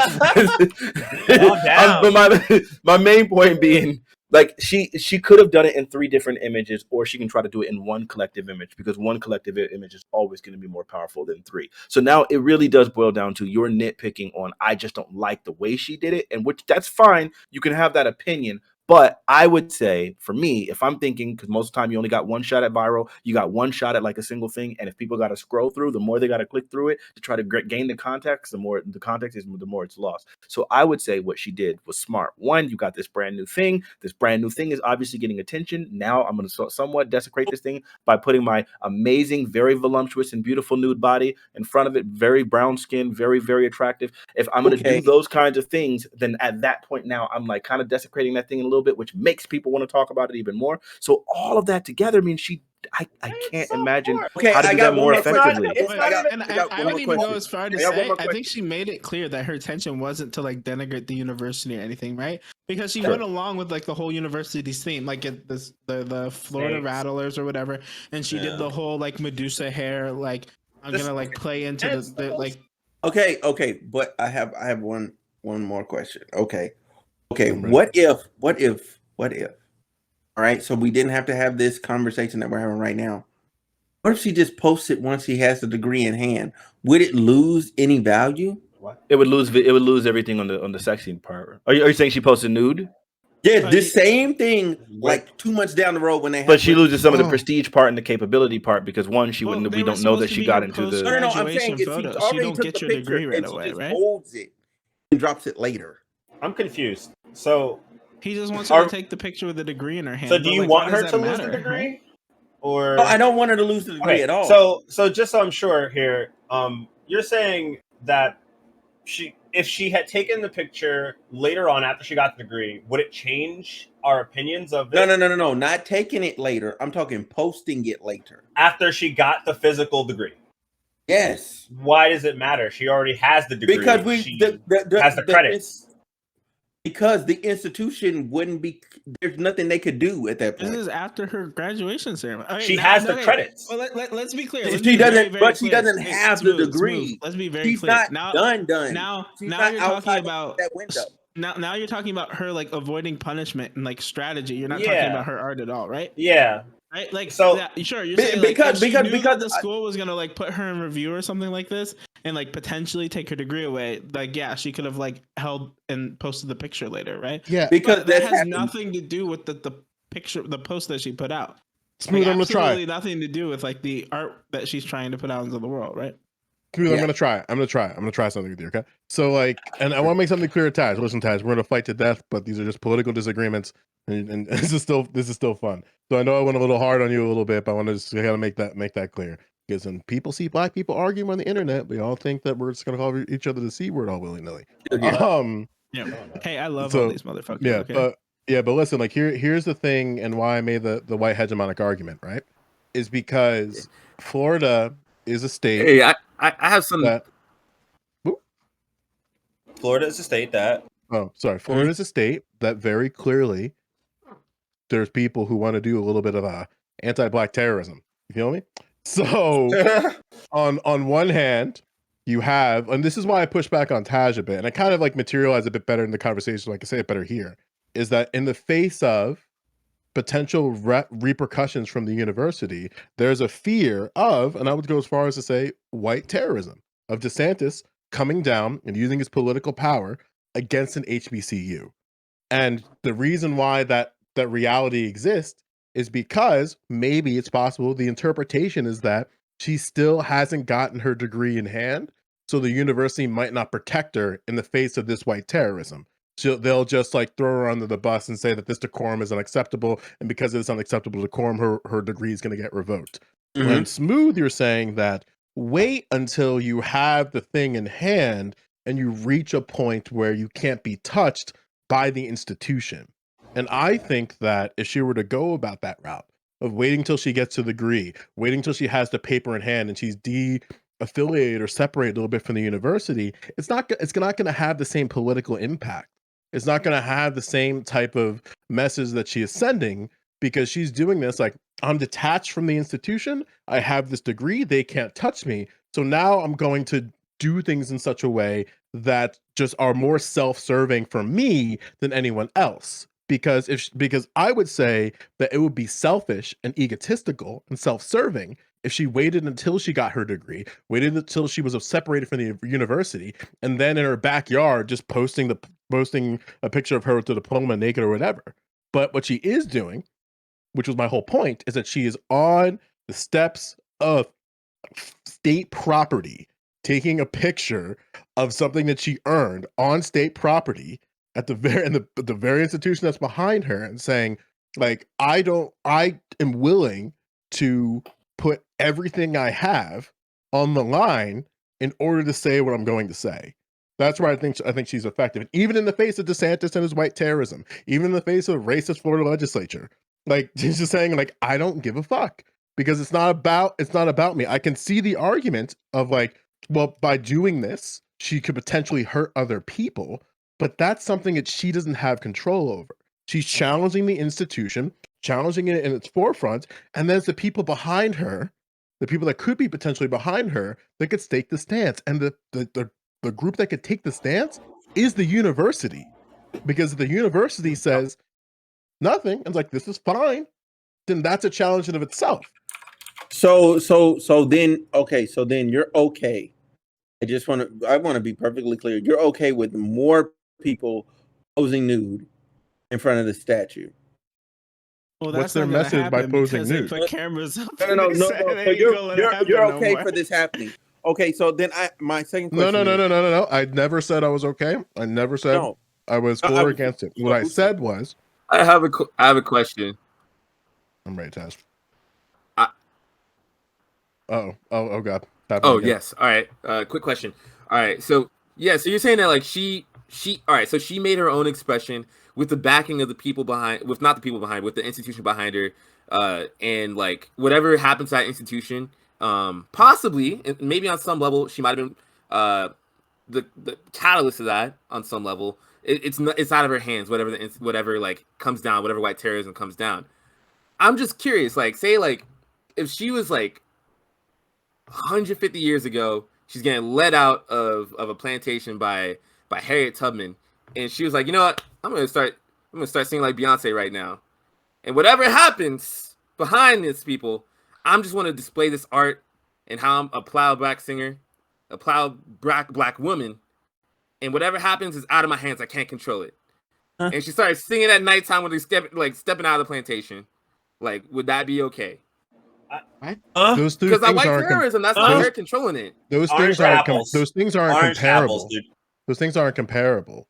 But my main point being, like she could have done it in 3 different images, or she can try to do it in one collective image, because one collective image is always going to be more powerful than 3. So now it really does boil down to your nitpicking on, I just don't like the way she did it, and which that's fine. You can have that opinion. But I would say, for me, if I'm thinking, because most of the time you only got one shot at viral, you got one shot at like a single thing, and if people got to scroll through, the more they got to click through it to try to gain the context, the more the context is, the more it's lost. So I would say what she did was smart. One, you got this brand new thing. This brand new thing is obviously getting attention. Now I'm going to somewhat desecrate this thing by putting my amazing, very voluptuous and beautiful nude body in front of it, very brown skin, very, very attractive. If I'm going to do those kinds of things, then at that point now I'm like kind of desecrating that thing a little bit, which makes people want to talk about it even more. So all of that together means I can't imagine how to do that more effectively. I wouldn't even go as far to say, I think she made it clear that her intention wasn't to like denigrate the university or anything, right? Because she went along with like the whole university's theme, like the Florida Rattlers or whatever, and she did the whole like Medusa hair, like I'm gonna like play into the like. Okay, but I have one more question. Okay, what if? All right, so we didn't have to have this conversation that we're having right now. What if she just posts it once she has the degree in hand? Would it lose any value? It would lose everything on the sexy part. Are you saying she posted nude? Yeah, the same thing like 2 months down the road when they have. But she loses some of the prestige part and the capability part because one, we don't know that she got into the. No, I'm saying if she already took the picture and she just holds it and drops it later. I'm confused. So he just wants her to take the picture with the degree in her hand. So do you want her to lose the degree? Or no, I don't want her to lose the degree at all. So just so I'm sure here, you're saying that if she had taken the picture later on after she got the degree, would it change our opinions of this? No, not taking it later. I'm talking posting it later. After she got the physical degree. Yes. Why does it matter? She already has the degree. Because has the credits. Because the institution wouldn't be. There's nothing they could do at that point. This is after her graduation ceremony. Okay, she has the credits. Well, let's be clear. She doesn't have the degree. Smooth. Let's be very She's clear. Not done. Now you're talking about that window. Now you're talking about her like avoiding punishment and like strategy. You're not talking about her art at all, right? Yeah. Right? Like so, sure. You're saying because the school was gonna like put her in review or something like this, and like potentially take her degree away. Like, yeah, she could have like held and posted the picture later, right? Yeah, because that has nothing to do with the picture, the post that she put out. Smooth, I'm gonna try. Absolutely nothing to do with like the art that she's trying to put out into the world, right? Smooth, I'm gonna try. I'm gonna try something with you, okay? So like, and I want to make something clear, Taj. Listen, Taj, we're gonna fight to death, but these are just political disagreements, and this is still fun. So I know I went a little hard on you a little bit, but I want to just gotta make that clear. Because when people see black people arguing on the internet, we all think that we're just gonna call each other the C word all willy-nilly. Hey, I love all these motherfuckers. Yeah, but listen, like here's the thing, and why I made the white hegemonic argument, right? Is because Florida is a state. Hey, I have some. Florida is a state that. Oh, sorry. Florida is a state that very clearly there's people who want to do a little bit of anti-black terrorism. You feel me? So on one hand, you have, and this is why I push back on Taj a bit, and I kind of like materialize a bit better in the conversation, so I can say it better here, is that in the face of potential repercussions from the university, there's a fear of, and I would go as far as to say, white terrorism, of DeSantis coming down and using his political power against an HBCU. And the reason why that reality exists is because maybe it's possible the interpretation is that she still hasn't gotten her degree in hand, so the university might not protect her in the face of this white terrorism. They'll just like throw her under the bus and say that this decorum is unacceptable, and because it's unacceptable decorum, her degree is going to get revoked. Mhm. When Smooth, you're saying that wait until you have the thing in hand and you reach a point where you can't be touched by the institution. And I think that if she were to go about that route of waiting till she gets to the degree, waiting till she has the paper in hand and she's de-affiliated or separated a little bit from the university, it's not going to have the same political impact. It's not going to have the same type of message that she is sending, because she's doing this like, I'm detached from the institution. I have this degree. They can't touch me. So now I'm going to do things in such a way that just are more self-serving for me than anyone else. Because I would say that it would be selfish and egotistical and self-serving if she waited until she got her degree, waited until she was separated from the university, and then in her backyard just posting a picture of her with the diploma naked or whatever. But what she is doing, which was my whole point, is that she is on the steps of state property, taking a picture of something that she earned on state property at the very institution that's behind her, and saying, like, I am willing to put everything I have on the line in order to say what I'm going to say. That's where I think she's effective. Even in the face of DeSantis and his white terrorism, even in the face of racist Florida legislature, like, she's just saying, like, I don't give a fuck, because it's not about me. I can see the argument of like, well, by doing this, she could potentially hurt other people, but that's something that she doesn't have control over. She's challenging the institution, challenging it in its forefront, and then it's the people behind her, the people that could be potentially behind her, that could take the stance. And the group that could take the stance is the university, because the university says nothing and it's like, this is fine, then that's a challenge in of itself. So then you're okay. I want to be perfectly clear. You're okay with more people posing nude in front of the statue. Well, What's that's their not gonna message by happen posing because they nude? put cameras up. No. and they So say they ain't gonna let it happen you're no okay more. for this happening. Okay, so then my second question. No. I never said I was okay. I never said No. I was for or against it. What I said was, I have a question. I'm ready to ask. I- Oh God. Oh yes. All right. Quick question. All right. So yeah. So you're saying that like she. All right. So she made her own expression with the backing of the people behind, with not the people behind, with the institution behind her, and like whatever happens to that institution, possibly, maybe on some level, she might have been the catalyst of that on some level. It's out of her hands. Whatever like comes down, whatever white terrorism comes down. I'm just curious. Like, say like if she was like 150 years ago, she's getting let out of a plantation by Harriet Tubman, and she was like, you know what, I'm gonna start singing like Beyonce right now, and whatever happens behind these people, I'm just want to display this art and how I'm a proud black singer, a proud black woman, and whatever happens is out of my hands. I can't control it. Huh? And she started singing at nighttime when they stepping out of the plantation. Like, would that be okay? Those two Because that things white aren't terrorism, that's not her controlling it. those Orange things aren't apples. those things aren't Orange comparable. apples, dude. Those things aren't comparable,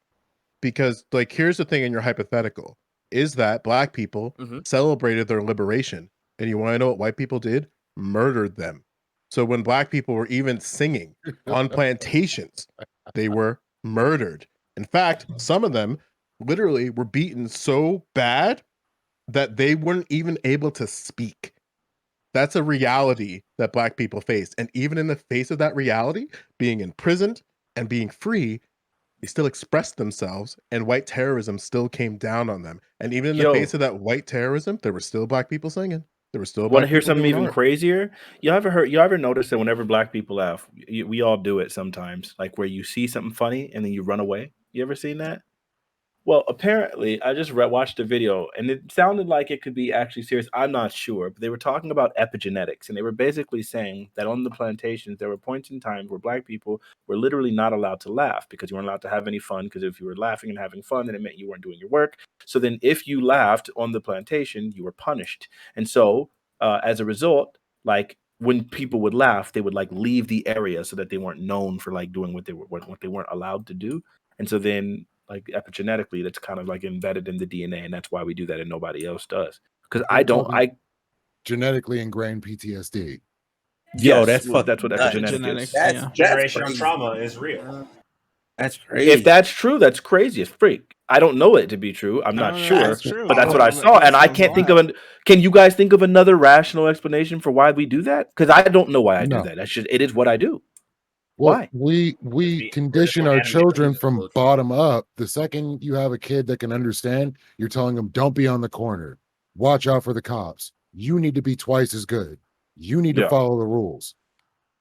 because like, here's the thing in your hypothetical is that black people celebrated their liberation, and you want to know what white people did? Murdered them. So when black people were even singing on plantations, they were murdered. In fact, some of them literally were beaten so bad that they weren't even able to speak. That's a reality that black people face. And even in the face of that reality, being imprisoned and being free, they still expressed themselves, and white terrorism still came down on them. And even in the face of that white terrorism, there were still black people singing. There were still black Want to hear people something doing even art. crazier? You ever notice that whenever black people laugh, we all do it sometimes, like where you see something funny and then you run away? You ever seen that? Well, apparently, I just watched a video, and it sounded like it could be actually serious. I'm not sure, but they were talking about epigenetics, and they were basically saying that on the plantations, there were points in time where Black people were literally not allowed to laugh because you weren't allowed to have any fun. Because if you were laughing and having fun, then it meant you weren't doing your work. So then, if you laughed on the plantation, you were punished. And so, as a result, like when people would laugh, they would like leave the area so that they weren't known for like doing what they weren't allowed to do. And so then, like epigenetically, that's kind of like embedded in the DNA, and that's why we do that and nobody else does. Because You're talking genetically ingrained PTSD. Yes, that's well, that's what nuts. epigenetics Genetics, is. yeah. Generational crazy. trauma is real. That's crazy. If that's true, that's crazy as freak. I don't know it to be true. I'm not sure, That's true. but that's what I saw, and I can't think of an. Can you guys think of another rational explanation for why we do that? Because I don't know why I do No. that. That's just it is what I do. Well, Why? we condition more our animated children culture. from bottom up. The second you have a kid that can understand, you're telling them, don't be on the corner. Watch out for the cops. You need to be twice as good. You need to Yeah. follow the rules.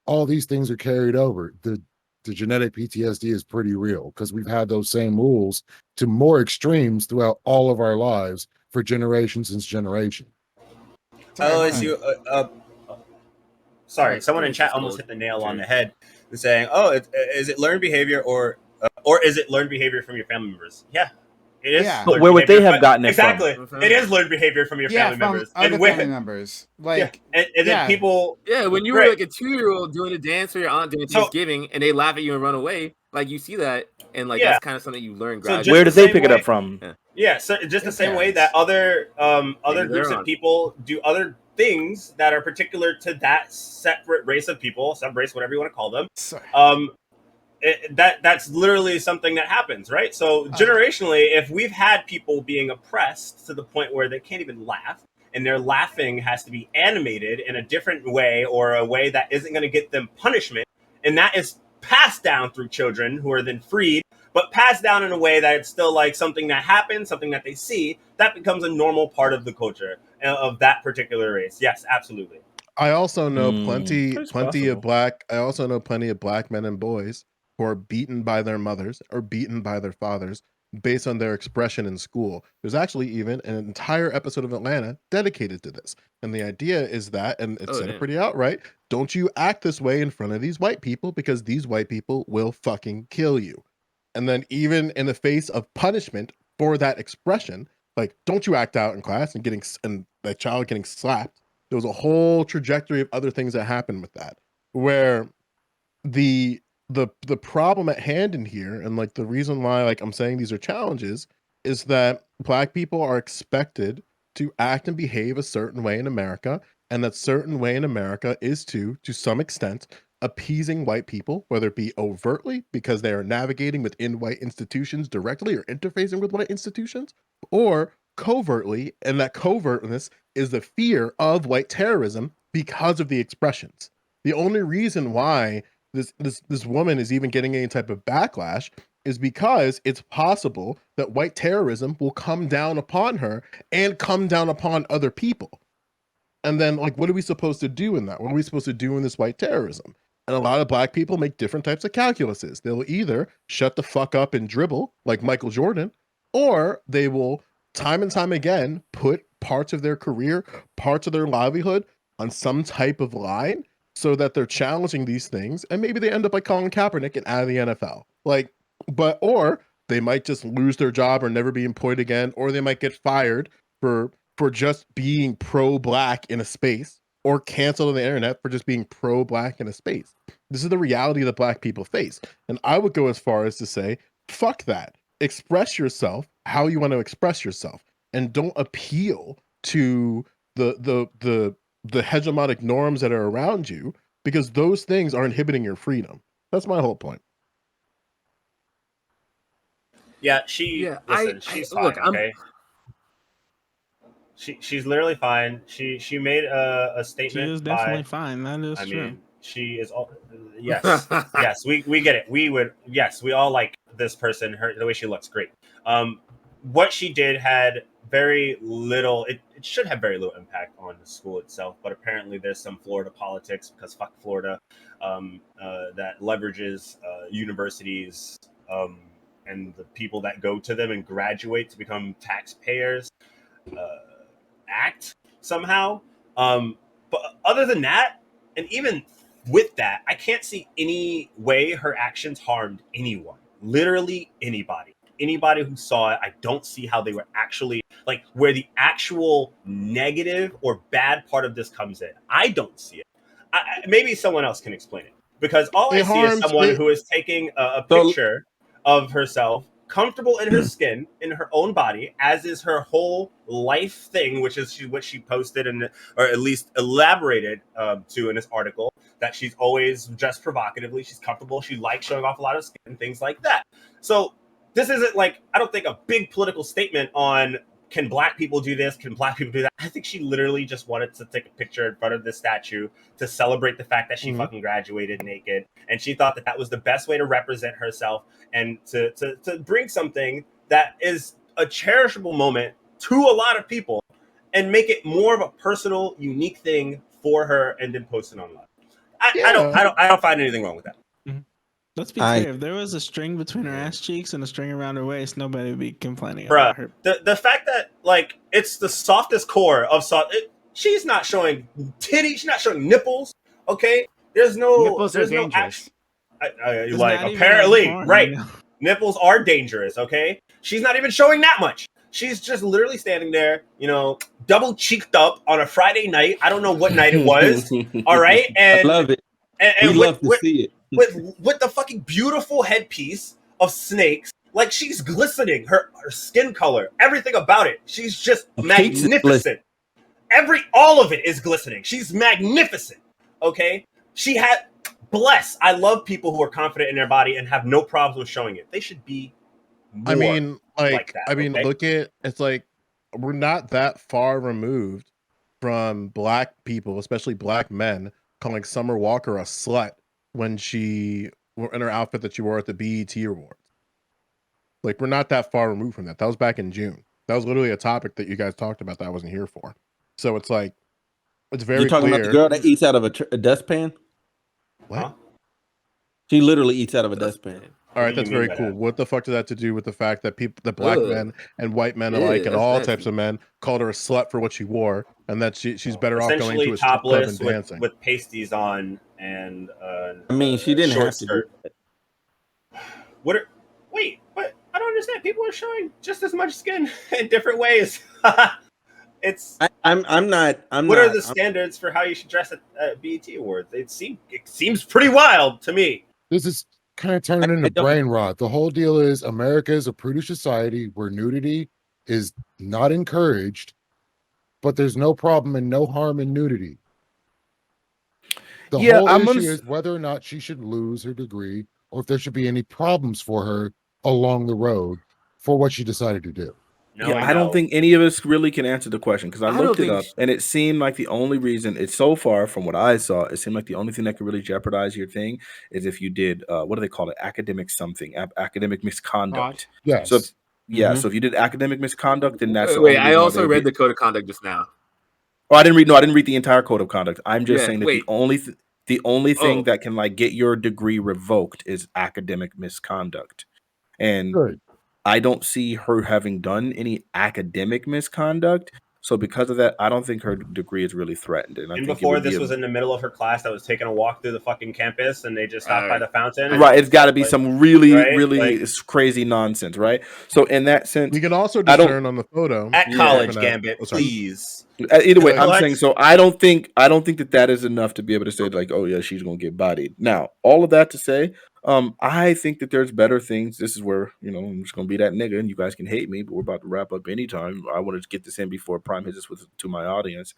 All these things are carried over. The genetic PTSD is pretty real because we've had those same rules to more extremes throughout all of our lives for generation since generation. Sorry, someone in chat almost hit the nail on the head, saying, "Oh, is it learned behavior or is it learned behavior from your family members?" Yeah, it is. Yeah. But where would they have gotten it exactly? from? It is learned behavior from your family from members, other and when, family members. Like, and then people. Yeah, when you were Right. like a 2-year-old doing a dance for your aunt during So- Thanksgiving, and they laugh at you and run away, like you see that, and like Yeah. that's kind of something you learn So gradually. just Where the did they same pick it way- up from? Yeah, so just the Their same way parents. that other Maybe groups they're of on. people do other things that are particular to that separate race of people, sub-race, whatever you want to call them. sorry. That's literally something that happens, right? So generationally, if we've had people being oppressed to the point where they can't even laugh, and their laughing has to be animated in a different way or a way that isn't going to get them punishment, and that is passed down through children who are then freed, but passed down in a way that it's still like something that happens, something that they see, that becomes a normal part of the culture of that particular race. Yes, absolutely. I also know plenty It's of possible. black. I also know plenty of black men and boys who are beaten by their mothers or beaten by their fathers based on their expression in school. There's actually even an entire episode of Atlanta dedicated to this. And the idea is that, and it said it damn. pretty outright, don't you act this way in front of these white people because these white people will fucking kill you. And then even in the face of punishment for that expression, like don't you act out in class and that child getting slapped. There was a whole trajectory of other things that happened with that, where the problem at hand in here, and like the reason why like I'm saying these are challenges, is that black people are expected to act and behave a certain way in America, and that certain way in America is to some extent, appeasing white people, whether it be overtly because they are navigating within white institutions directly or interfacing with white institutions, or covertly, and that covertness is the fear of white terrorism because of the expressions. The only reason why this woman is even getting any type of backlash is because it's possible that white terrorism will come down upon her and come down upon other people. And then, like, what are we supposed to do in that? What are we supposed to do in this white terrorism? And a lot of black people make different types of calculuses. They'll either shut the fuck up and dribble like Michael Jordan, or they will time and time again put parts of their career, parts of their livelihood on some type of line so that they're challenging these things, and maybe they end up like Colin Kaepernick and out of the NFL. Or they might just lose their job or never be employed again, or they might get fired for just being pro-black in a space, or canceled on the internet for just being pro-black in a space. This is the reality that black people face. And I would go as far as to say, fuck that. Express yourself how you want to express yourself, and don't appeal to the hegemonic norms that are around you, because those things are inhibiting your freedom. That's my whole point. Yeah, she's fine. Look, okay, she's literally fine. She made a She statement. is definitely fine. That is true. mean, she is all yes, yes. We get it. We all like this person. The way she looks, great. What she did had very little. It should have very little impact on the school itself, but apparently there's some Florida politics, because fuck Florida, that leverages universities and the people that go to them and graduate to become taxpayers act somehow. But other than that, and even with that, I can't see any way her actions harmed anyone. Literally anybody. Anybody who saw it, I don't see how they were actually like where the actual negative or bad part of this comes in. I don't see it. Maybe someone else can explain it, because all I see is someone who is taking a picture of herself comfortable in her skin, in her own body, as is her whole life thing, which is what she posted and or at least elaborated to in this article, that she's always dressed provocatively, she's comfortable, she likes showing off a lot of skin, things like that. So this isn't like, I don't think, a big political statement on can black people do this, can black people do that. I think she literally just wanted to take a picture in front of this statue to celebrate the fact that she fucking graduated naked, and she thought that that was the best way to represent herself and to bring something that is a cherishable moment to a lot of people and make it more of a personal, unique thing for her, and then post it online. I don't find anything wrong with that. Let's be clear. If there was a string between her ass cheeks and a string around her waist, nobody would be complaining about her. The fact that like it's the softest core of she's not showing titties, she's not showing nipples. Okay, there's no nipples are dangerous. Like apparently, right? Nipples are dangerous. Okay, she's not even showing that much. She's just literally standing there, you know, double cheeked up on a Friday night. I don't know what night it was. All right, and I love it. And we love to see it. With the fucking beautiful headpiece of snakes, like she's glistening, her skin color, everything about it. She's just magnificent. All of it is glistening. She's magnificent. Okay, I love people who are confident in their body and have no problems with showing it. They should be more like that. I mean, look at it's like we're not that far removed from black people, especially black men, calling Summer Walker a slut when she were in her outfit that she wore at the BET Awards. Like, we're not that far removed from that. That was back in June. That was literally a topic that you guys talked about that I wasn't here for. So it's like, it's very You're talking clear. about the girl that eats out of a dustpan? What? Huh? She literally eats out of a dustpan. All right, that's very cool. What the fuck does that have to do with the fact that the black men and white men alike and all types of men called her a slut for what she wore, and that she's better off going to a strip club and dancing with pasties on and I mean, she didn't have to do that. Wait, but I don't understand. People are showing just as much skin in different ways. I'm not. What are the standards for how you should dress at BET Awards? It seems pretty wild to me. This is kind of turning into brain rot. The whole deal is America is a prudish society where nudity is not encouraged, but there's no problem and no harm in nudity. The whole issue is whether or not she should lose her degree or if there should be any problems for her along the road for what she decided to do. I don't think any of us really can answer the question because I looked it up and it seemed like the only reason it's so far from what I saw, it seemed like the only thing that could really jeopardize your thing is if you did what do they call it? Academic misconduct. Yes. So so if you did academic misconduct, then that's wait. I also read the code of conduct just now. Oh, I didn't read the entire code of conduct. I'm just saying that the only thing that can like get your degree revoked is academic misconduct. And I don't see her having done any academic misconduct. So because of that, I don't think her degree is really threatened. And I think before this was in the middle of her class that was taking a walk through the fucking campus and they just stopped by the fountain. Right. It's got to be some really crazy nonsense, right? So in that sense, we can also discern on the photo at college, Gambit, please. Either way, I'm saying so. I don't think that is enough to be able to say like, oh yeah, she's gonna get bodied. Now, all of that to say, I think that there's better things. This is where I'm just gonna be that nigga, and you guys can hate me, but we're about to wrap up anytime. I want to get this in before Prime hits this to my audience.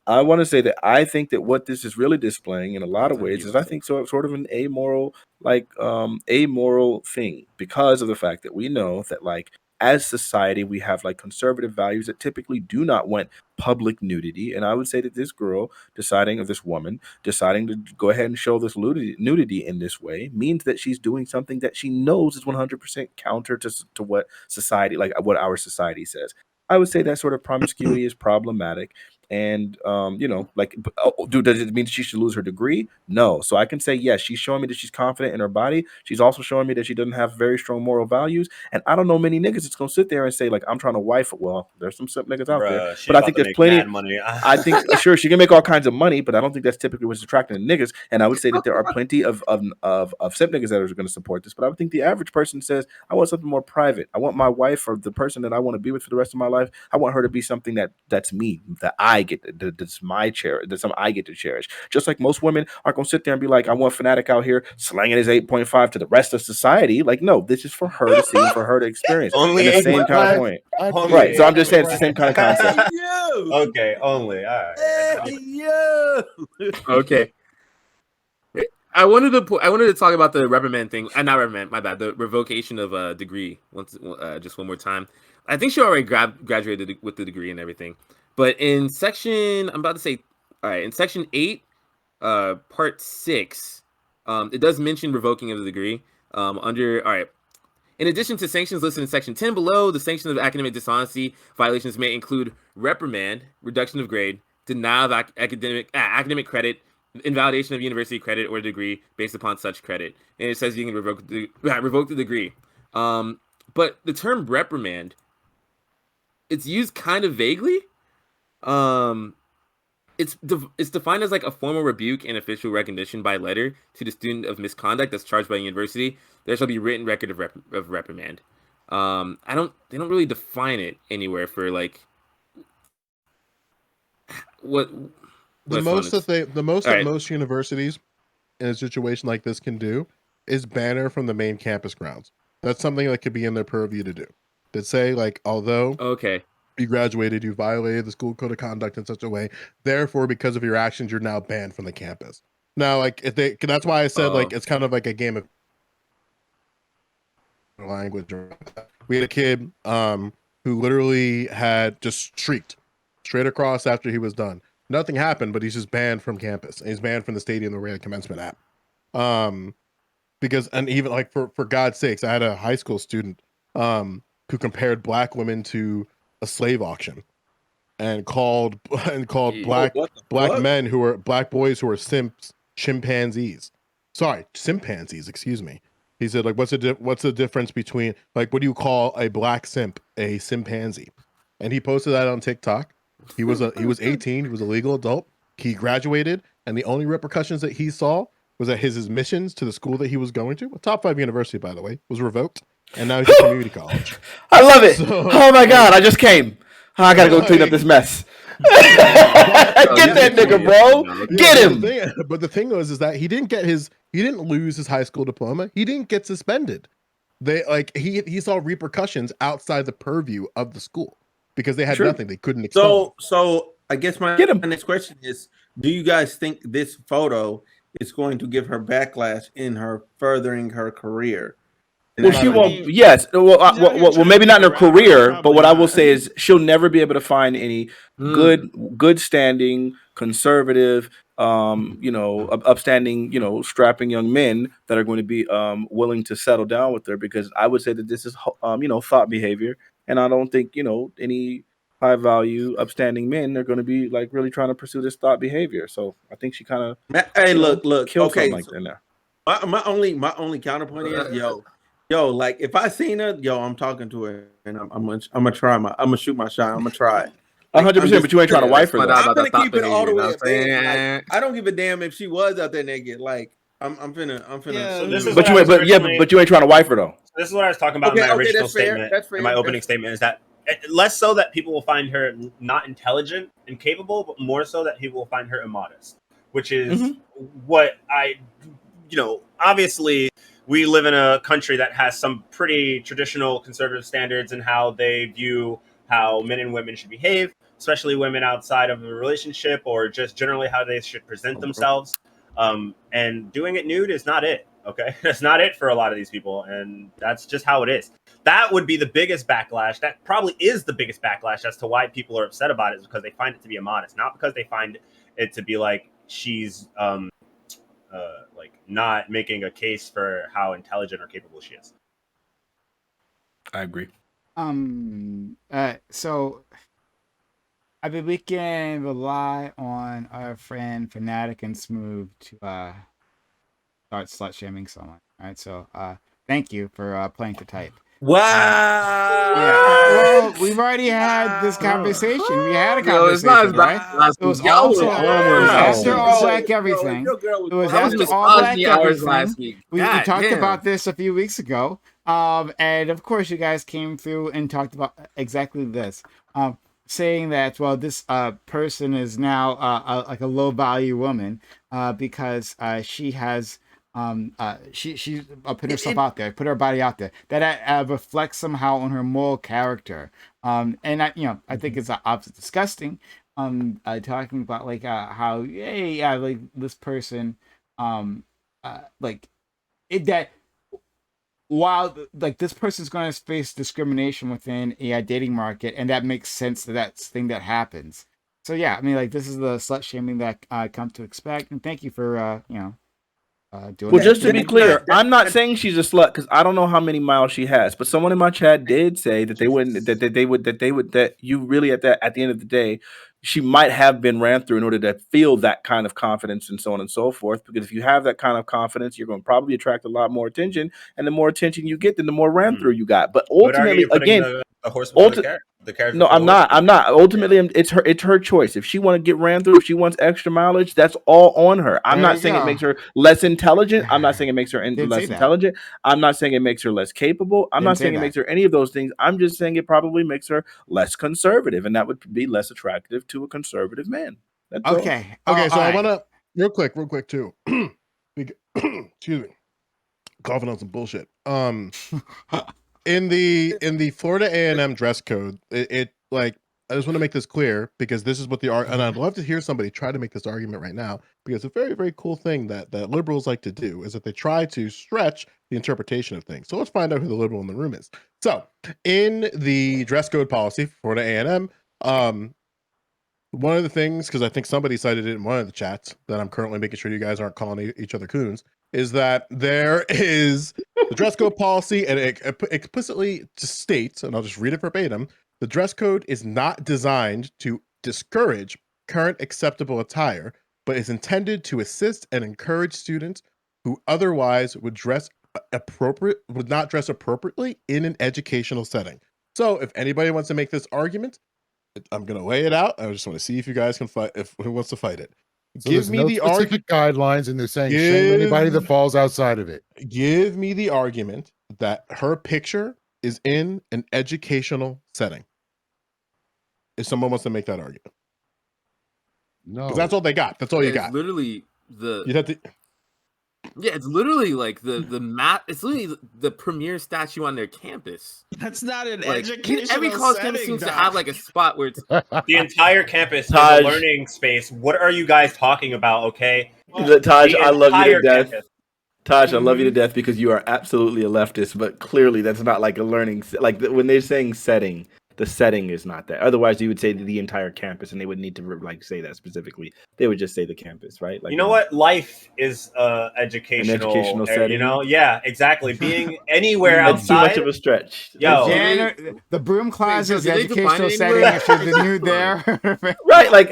I want to say that I think that what this is really displaying in a lot of ways is I think sort of an amoral thing because of the fact that we know that like as society we have like conservative values that typically do not want public nudity, and I would say that this woman deciding to go ahead and show this nudity in this way means that she's doing something that she knows is 100% counter to what society, like what our society says. I would say that sort of promiscuity is problematic. And does it mean she should lose her degree? No. So I can say yes, she's showing me that she's confident in her body. She's also showing me that she doesn't have very strong moral values. And I don't know many niggas that's gonna sit there and say, like, I'm trying to wife. Well, there's some simp niggas out there, but I think there's plenty. Money. I think sure she can make all kinds of money, but I don't think that's typically what's attracting the niggas. And I would say that there are plenty of simp niggas that are going to support this. But I would think the average person says, I want something more private. I want my wife or the person that I want to be with for the rest of my life. I want her to be something that's me, that I get, that's my cherish, that's something I get to cherish. Just like most women aren't going to sit there and be like, I want Fanatic out here slanging his 8.5 to the rest of society. Like, no, this is for her to see and for her to experience. Only the same kind of point. Right. So I'm just saying it's the same kind of concept. Okay, only. All right. Okay. I wanted to talk about the reprimand thing. Not reprimand, my bad. The revocation of a degree. Just one more time. I think she already graduated with the degree and everything. But in section, I'm about to say, all right, in section 8, part 6, it does mention revoking of the degree. All right. In addition to sanctions listed in section 10 below, the sanctions of academic dishonesty violations may include reprimand, reduction of grade, denial of academic credit, invalidation of university credit or degree based upon such credit. And it says you can revoke the degree. But the term reprimand, it's used kind of vaguely. It's defined as like a formal rebuke and official recognition by letter to the student of misconduct that's charged by a university. There shall be written record of reprimand. They don't really define it anywhere for like what the most that most universities in a situation like this can do is ban her from the main campus grounds. That's something that could be in their purview to do. That say, like, although you graduated, you violated the school code of conduct in such a way, therefore, because of your actions, you're now banned from the campus. Now, like, that's why I said, like, it's kind of like a game of language. We had a kid who literally had just streaked straight across after he was done. Nothing happened, but he's just banned from campus. And he's banned from the stadium the way the commencement app. Because, and even like for God's sakes, I had a high school student who compared black women to a slave auction and called black men who are black boys who are chimpanzees. Sorry, simpanzees, excuse me. He said, like, what's the difference between, like, what do you call a black simp, a chimpanzee? And he posted that on TikTok. He was 18. He was a legal adult. He graduated, and the only repercussions that he saw was that his admissions to the school that he was going to, a top 5 university, by the way, was revoked, and now he's at community college. I love it. Oh my God, I just came. I gotta go clean up this mess. Get that nigga, bro. Get him. But the thing was, is that he didn't lose his high school diploma. He didn't get suspended. He saw repercussions outside the purview of the school because they had nothing. They couldn't expel. So I guess my next question is: do you guys think this photo is going to give her backlash in her furthering her career? Well, she won't. Yes. Well, maybe not in her career, but what I will say is she'll never be able to find any good standing, conservative, upstanding, strapping young men that are going to be willing to settle down with her, because I would say that this is thought behavior, and I don't think any high value, upstanding men are going to be like really trying to pursue this thought behavior. So I think she kind of look, killed okay, something like that now. My only counterpoint is yo, like if I seen her, I'm talking to her, and I'm gonna shoot my shot. I'm gonna try. 100%, but you ain't trying to wife her. I'm gonna keep it all the way up there. Like, I don't give a damn if she was out there naked. Like I'm finna. But you ain't trying to wife her though. This is what I was talking about in my original statement. In my opening statement is that less so that people will find her not intelligent and capable, but more so that people will find her immodest, which is what obviously we live in a country that has some pretty traditional conservative standards in how they view how men and women should behave, especially women outside of a relationship, or just generally how they should present themselves. And doing it nude is not it. Okay, that's not it for a lot of these people, and that's just how it is. That would be the biggest backlash. That probably is the biggest backlash as to why people are upset about it, is because they find it to be immodest, not because they find it to be like she's not making a case for how intelligent or capable she is. I agree. So I mean, we can rely on our friend Fanatic and Smooth to start slut shaming someone. All right, so thank you for playing to type. Wow. Yeah. Well, we've already had this conversation. We had a Yo, it's not as conversation, bad right? as last It was week. Y'all also were it on was one. after Wow. All Black Everything. It was That was after All Black misogyny hours Everything. last week. We God talked damn. about this a few weeks ago. And of course, you guys came through and talked about exactly this. Saying that, well, this person is now like a low value woman because she has she put herself out there, put her body out there. That reflects somehow on her moral character. And I think it's obviously disgusting. Talking about like how like this person like it that while like this person's going to face discrimination within a dating market, and that makes sense that thing that happens. So yeah, I mean, like this is the slut shaming that I come to expect, and thank you for doing. Well, that. just to be clear, I'm not saying she's a slut because I don't know how many miles she has. But someone in my chat did say that they wouldn't, that you really at the end of the day, she might have been ran through in order to feel that kind of confidence and so on and so forth. Because if you have that kind of confidence, you're going to probably attract a lot more attention, and the more attention you get, then the more ran through you got. But But are ultimately, you putting again, the horse before the carriage? The carriage no, before I'm the horse? not. I'm not. Ultimately, it's her choice. If she want to get ran through, if she wants extra mileage, that's all on her. I'm There not you saying go. it makes her less intelligent. I'm not saying it makes her Didn't say less that. intelligent. I'm not saying it makes her less capable. I'm Didn't not say saying it that. makes her any of those things. I'm just saying it probably makes her less conservative, and that would be less attractive to a conservative man. That's all. Okay. Okay, so I all right. want to real quick too. Excuse me, coughing on some bullshit. In the Florida A&M dress code, it like I just want to make this clear because this is what and I'd love to hear somebody try to make this argument right now because a very very cool thing that liberals like to do is that they try to stretch the interpretation of things. So let's find out who the liberal in the room is. So in the dress code policy for Florida A&M, one of the things, because I think somebody cited it in one of the chats that I'm currently making sure you guys aren't calling each other coons, is that there is the dress code policy, and it explicitly states, and I'll just read it verbatim, the dress code is not designed to discourage current acceptable attire, but is intended to assist and encourage students who otherwise would not dress appropriately in an educational setting. So if anybody wants to make this argument, I'm gonna lay it out. I just want to see if you guys can fight. Who wants to fight it? So give me the specific guidelines, and they're saying shame anybody that falls outside of it. Give me the argument that her picture is in an educational setting. If someone wants to make that argument, no, because that's all they got. That's all you got. Literally you have to. Yeah, it's literally like the map. It's literally the premier statue on their campus. That's not an Like, educational every college setting, campus seems to Doc. have like a spot where it's The entire campus is Taj. a learning space. What are you guys talking about? Okay, Taj, The I love you to entire death. campus. Taj, I love you to death because you are absolutely a leftist, but clearly that's not like a learning. Like when they're saying setting, the setting is not that. Otherwise, you would say the entire campus, and they would need to like say that specifically. They would just say the campus, right? Like, You know what? Life is educational. educational You setting. know, yeah, exactly. Being anywhere That's too outside. much of a stretch. Yo, The broom closet is did they define educational it setting. anywhere? If she's the nude there. Right? Like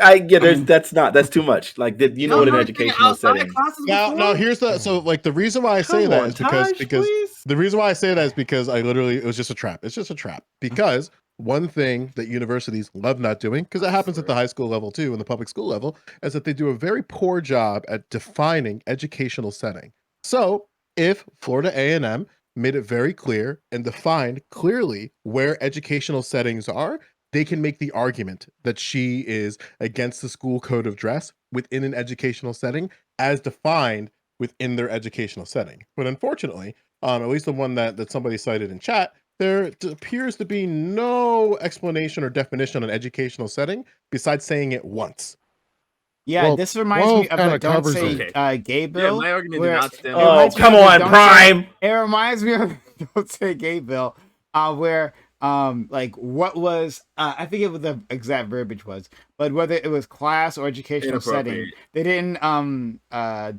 that's too much. Like you know what an educational setting. Now here's the like the reason why I say Come that on, is because Taj, please. the reason why I say that is because it was just a trap. It's just a trap because one thing that universities love not doing, because it happens at the high school level too and the public school level, is that they do a very poor job at defining educational setting. So if Florida A&M made it very clear and defined clearly where educational settings are, they can make the argument that she is against the school code of dress within an educational setting as defined within their educational setting. But unfortunately, at least the one that somebody cited in chat, there appears to be no explanation or definition on an educational setting besides saying it once. Yeah, Well, this reminds me of the kinda Don't covers Say it. Gay Bill. my argument did where not stand it up. reminds me come of the on, Don't Prime. Say- It reminds me of the Don't Say Gay Bill, where like what was I forget what the exact verbiage was, but whether it was class or educational setting, Inappropriate. they didn't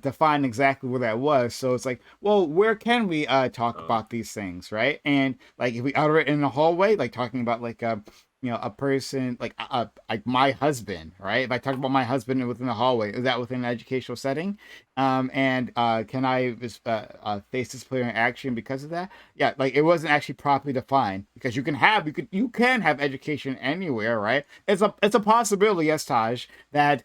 define exactly where that was. So it's like, well, where can we talk about these things, right? And like if we utter it in the hallway, like talking about like a person like my husband, right? If I talk about my husband within the hallway, is that within an educational setting? And can I face disciplinary action because of that? Yeah, like it wasn't actually properly defined, because you can have education anywhere, right? It's a possibility, yes, Taj, that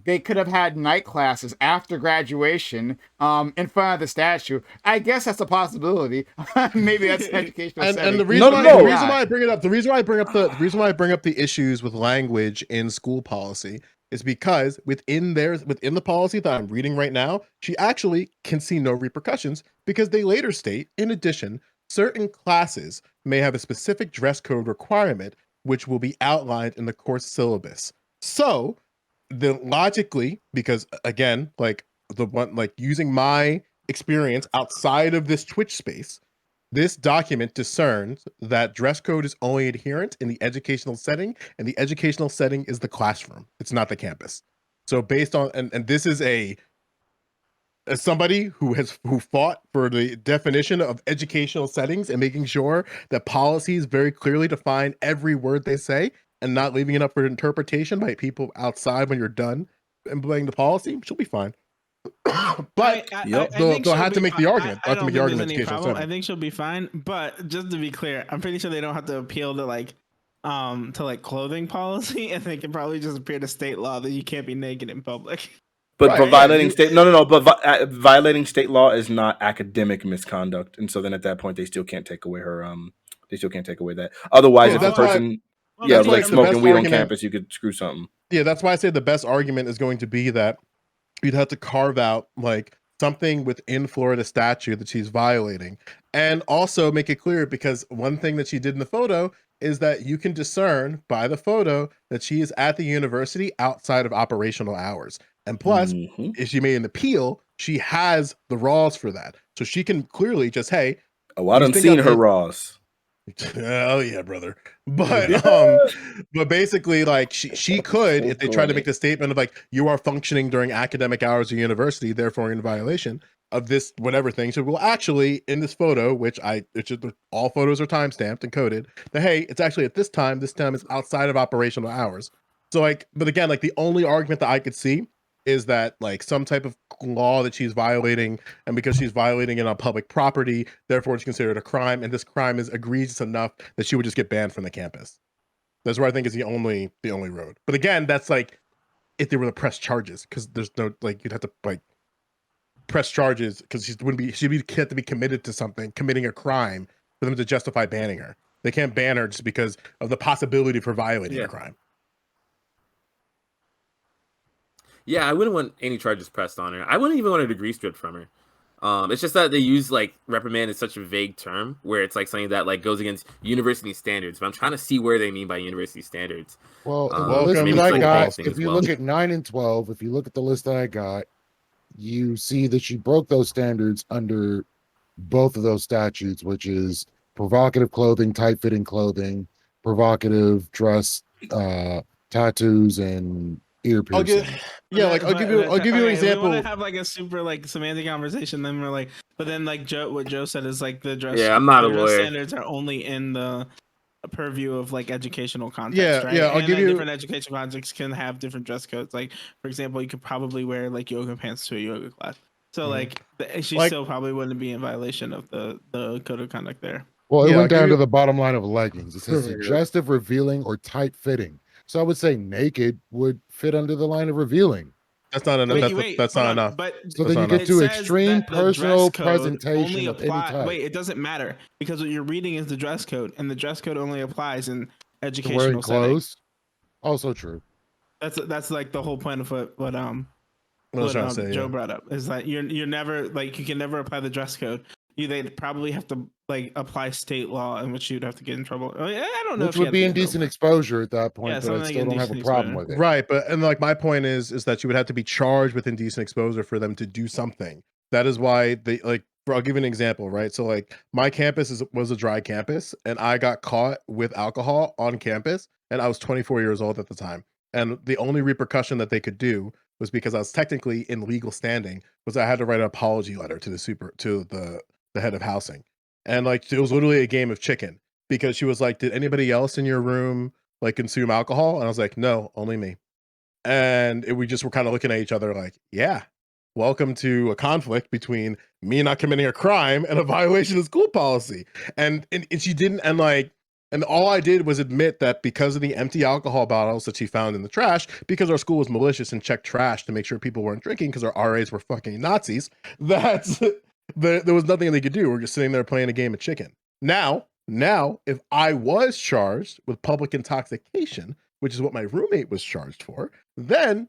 they could have had night classes after graduation in front of the statue. I guess that's a possibility. Maybe that's an educational setting. And the reason why I bring up the issues with language in school policy is because within the policy that I'm reading right now, she actually can see no repercussions, because they later state, in addition, certain classes may have a specific dress code requirement which will be outlined in the course syllabus. So then logically, because again, like using my experience outside of this Twitch space, this document discerns that dress code is only adherent in the educational setting, and the educational setting is the classroom. It's not the campus. So based on, and this is as somebody who fought for the definition of educational settings and making sure that policies very clearly define every word they say and not leaving it up for interpretation by people outside when you're done implementing the policy, she'll be fine. But they'll have to make the argument. I don't think there's any problem. I think she'll be fine. But just to be clear, I'm pretty sure they don't have to appeal to clothing policy, and they can probably just appeal to state law that you can't be naked in public. But violating violating state law is not academic misconduct, and so then at that point they still can't take away her they still can't take away that. Otherwise, if a person like smoking weed on campus, you could screw something. Yeah, that's why I say the best argument is going to be that you'd have to carve out like something within Florida statute that she's violating, and also make it clear, because one thing that she did in the photo is that you can discern by the photo that she is at the university outside of operational hours. And plus, if she made an appeal, she has the raws for that. So she can clearly just, hey. Oh, I done seen her raws. Oh yeah, brother. But but basically, like she could, if they tried to make the statement of like, you are functioning during academic hours of university, therefore in violation of this whatever thing. So well, actually, in this photo, all photos are timestamped and coded, that hey, it's actually at this time is outside of operational hours. So like, but again, like the only argument that I could see is that like some type of law that she's violating, and because she's violating it on public property, therefore it's considered a crime, and this crime is egregious enough that she would just get banned from the campus. That's where I think is the only road. But again, that's like if they were to press charges, because there's no like you'd have to like press charges because she'd have to be committed to something, committing a crime for them to justify banning her. They can't ban her just because of the possibility for violating a crime. Yeah, I wouldn't want any charges pressed on her. I wouldn't even want a degree stripped from her. It's just that they use like reprimand is such a vague term where it's like something that like goes against university standards. But I'm trying to see where they mean by university standards. Well, the list that I got, if you look at 9 and 12, if you look at the list that I got, you see that she broke those standards under both of those statutes, which is provocative clothing, tight-fitting clothing, provocative dress, tattoos, and ear piercing. I'll give you an example. We want to have like a super like semantic conversation. Then we're like, but then like what Joe said is like the dress. Yeah, I'm not a lawyer. Standards are only in the purview of like educational context. Right? I'll give you different educational contexts can have different dress codes. Like for example, you could probably wear like yoga pants to a yoga class. So like she still probably wouldn't be in violation of the code of conduct there. Well, it went down to the bottom line of leggings. It says suggestive, revealing, or tight fitting. So I would say naked would fit under the line of revealing. That's not enough. That's not enough. But so then you get to extreme personal presentation of any type. Wait, it doesn't matter because what you're reading is the dress code, and the dress code only applies in educational settings. Also true. That's like the whole point of what Joe brought up is that you're never like you can never apply the dress code. They'd probably have to like apply state law in which you'd have to get in trouble. I don't know. Which would be indecent exposure at that point, but I still don't have a problem with it. Right, but and like my point is that you would have to be charged with indecent exposure for them to do something. That is why they like. I'll give you an example, right? So like my campus was a dry campus, and I got caught with alcohol on campus, and I was 24 years old at the time. And the only repercussion that they could do was because I was technically in legal standing, was I had to write an apology letter to the head of housing. And like it was literally a game of chicken. because she was like, "Did anybody else in your room like consume alcohol?" And I was like, "No, only me." And we just were kind of looking at each other like, "Yeah, welcome to a conflict between me not committing a crime and a violation of school policy." And she didn't, and all I did was admit that because of the empty alcohol bottles that she found in the trash, because our school was malicious and checked trash to make sure people weren't drinking because our RAs were fucking Nazis, that's there was nothing they could do. We're just sitting there playing a game of chicken. Now, if I was charged with public intoxication, which is what my roommate was charged for, then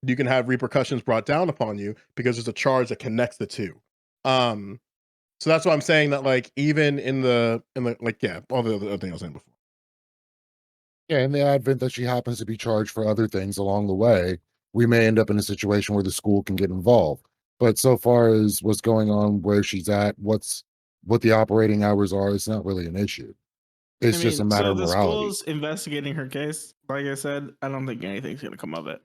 you can have repercussions brought down upon you because there's a charge that connects the two. So that's why I'm saying that, like, even in the like, yeah, all the other things I was saying before. Yeah, in the advent that she happens to be charged for other things along the way, we may end up in a situation where the school can get involved. But so far as what's going on, where she's at, what the operating hours are, it's not really an issue. It's just a matter of the morality. school's investigating her case. Like I said, I don't think anything's gonna come of it.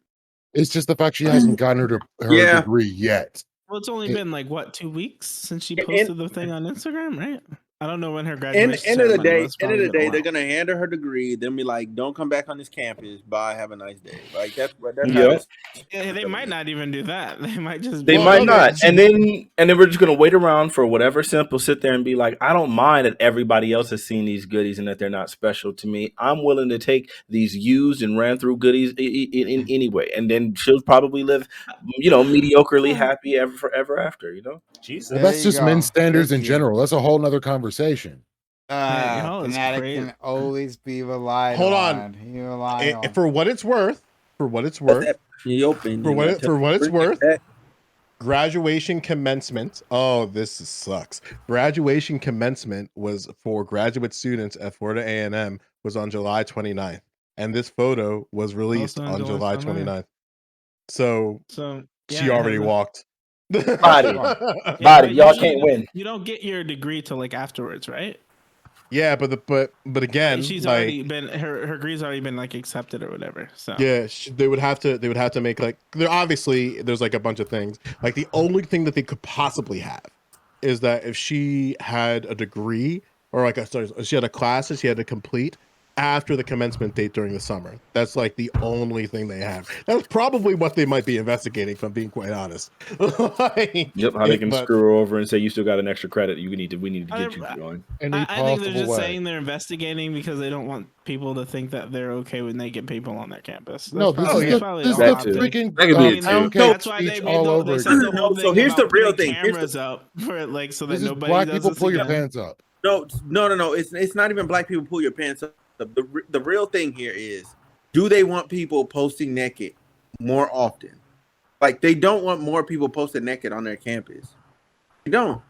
It's just the fact she hasn't gotten her Yeah. degree yet. Well, it's only It- been like what, 2 weeks since she And- posted the thing on Instagram, right? I don't know when her End graduation. of the ceremony day, was. end of Probably the been a day, they're while. gonna hand her degree. Then be like, "Don't come back on this campus. Bye. Have a nice day." Like that's how Yep. this. Yeah, they might not even do that. They might just. They be might like, not, and then we're just gonna wait around for whatever simple. Sit there and be like, I don't mind that everybody else has seen these goodies and that they're not special to me. I'm willing to take these used and ran through goodies in anyway, and then she'll probably live, mediocrely happy forever after. Jesus. Well, that's There you just go. men's standards in Thank you. general. That's a whole nother conversation. y'all is Fanatic crazy. can always be relied Hold on. on. You rely on. For what it's worth, That's your opinion. for what it's Bring it worth, back. graduation commencement. Oh, this sucks. Graduation commencement was for graduate students at Florida A&M was on July 29th, and this photo was released Also on on July July 29th. 29th. So So she yeah, it already hasn't- walked. Body. Yeah, Body, but y'all usually can't win. You don't get your degree till like afterwards, right? Yeah, but again, She's like, already been her degree's already been like accepted or whatever. So yeah, they would have to make, like, there's like a bunch of things. Like, the only thing that they could possibly have is that if she had a degree or she had a class that she had to complete after the commencement date during the summer. That's like the only thing they have. That's probably what they might be investigating, if I'm being quite honest. Yep, how they can screw her over and say you still got an extra credit. We need to get you going. I think they're just saying they're investigating because they don't want people to think that they're okay with naked people on their campus. No, That's this is probably the all I'm freaking thinking. pound cake That's why they speech made all the, over they said the again. whole So thing here's the about real putting thing. Here's cameras up for it, like so that This is nobody black does people this pull your again. pants up. No. It's not even black people pull your pants up. The real thing here is, do they want people posting naked more often? Like, they don't want more people posted naked on their campus. They don't.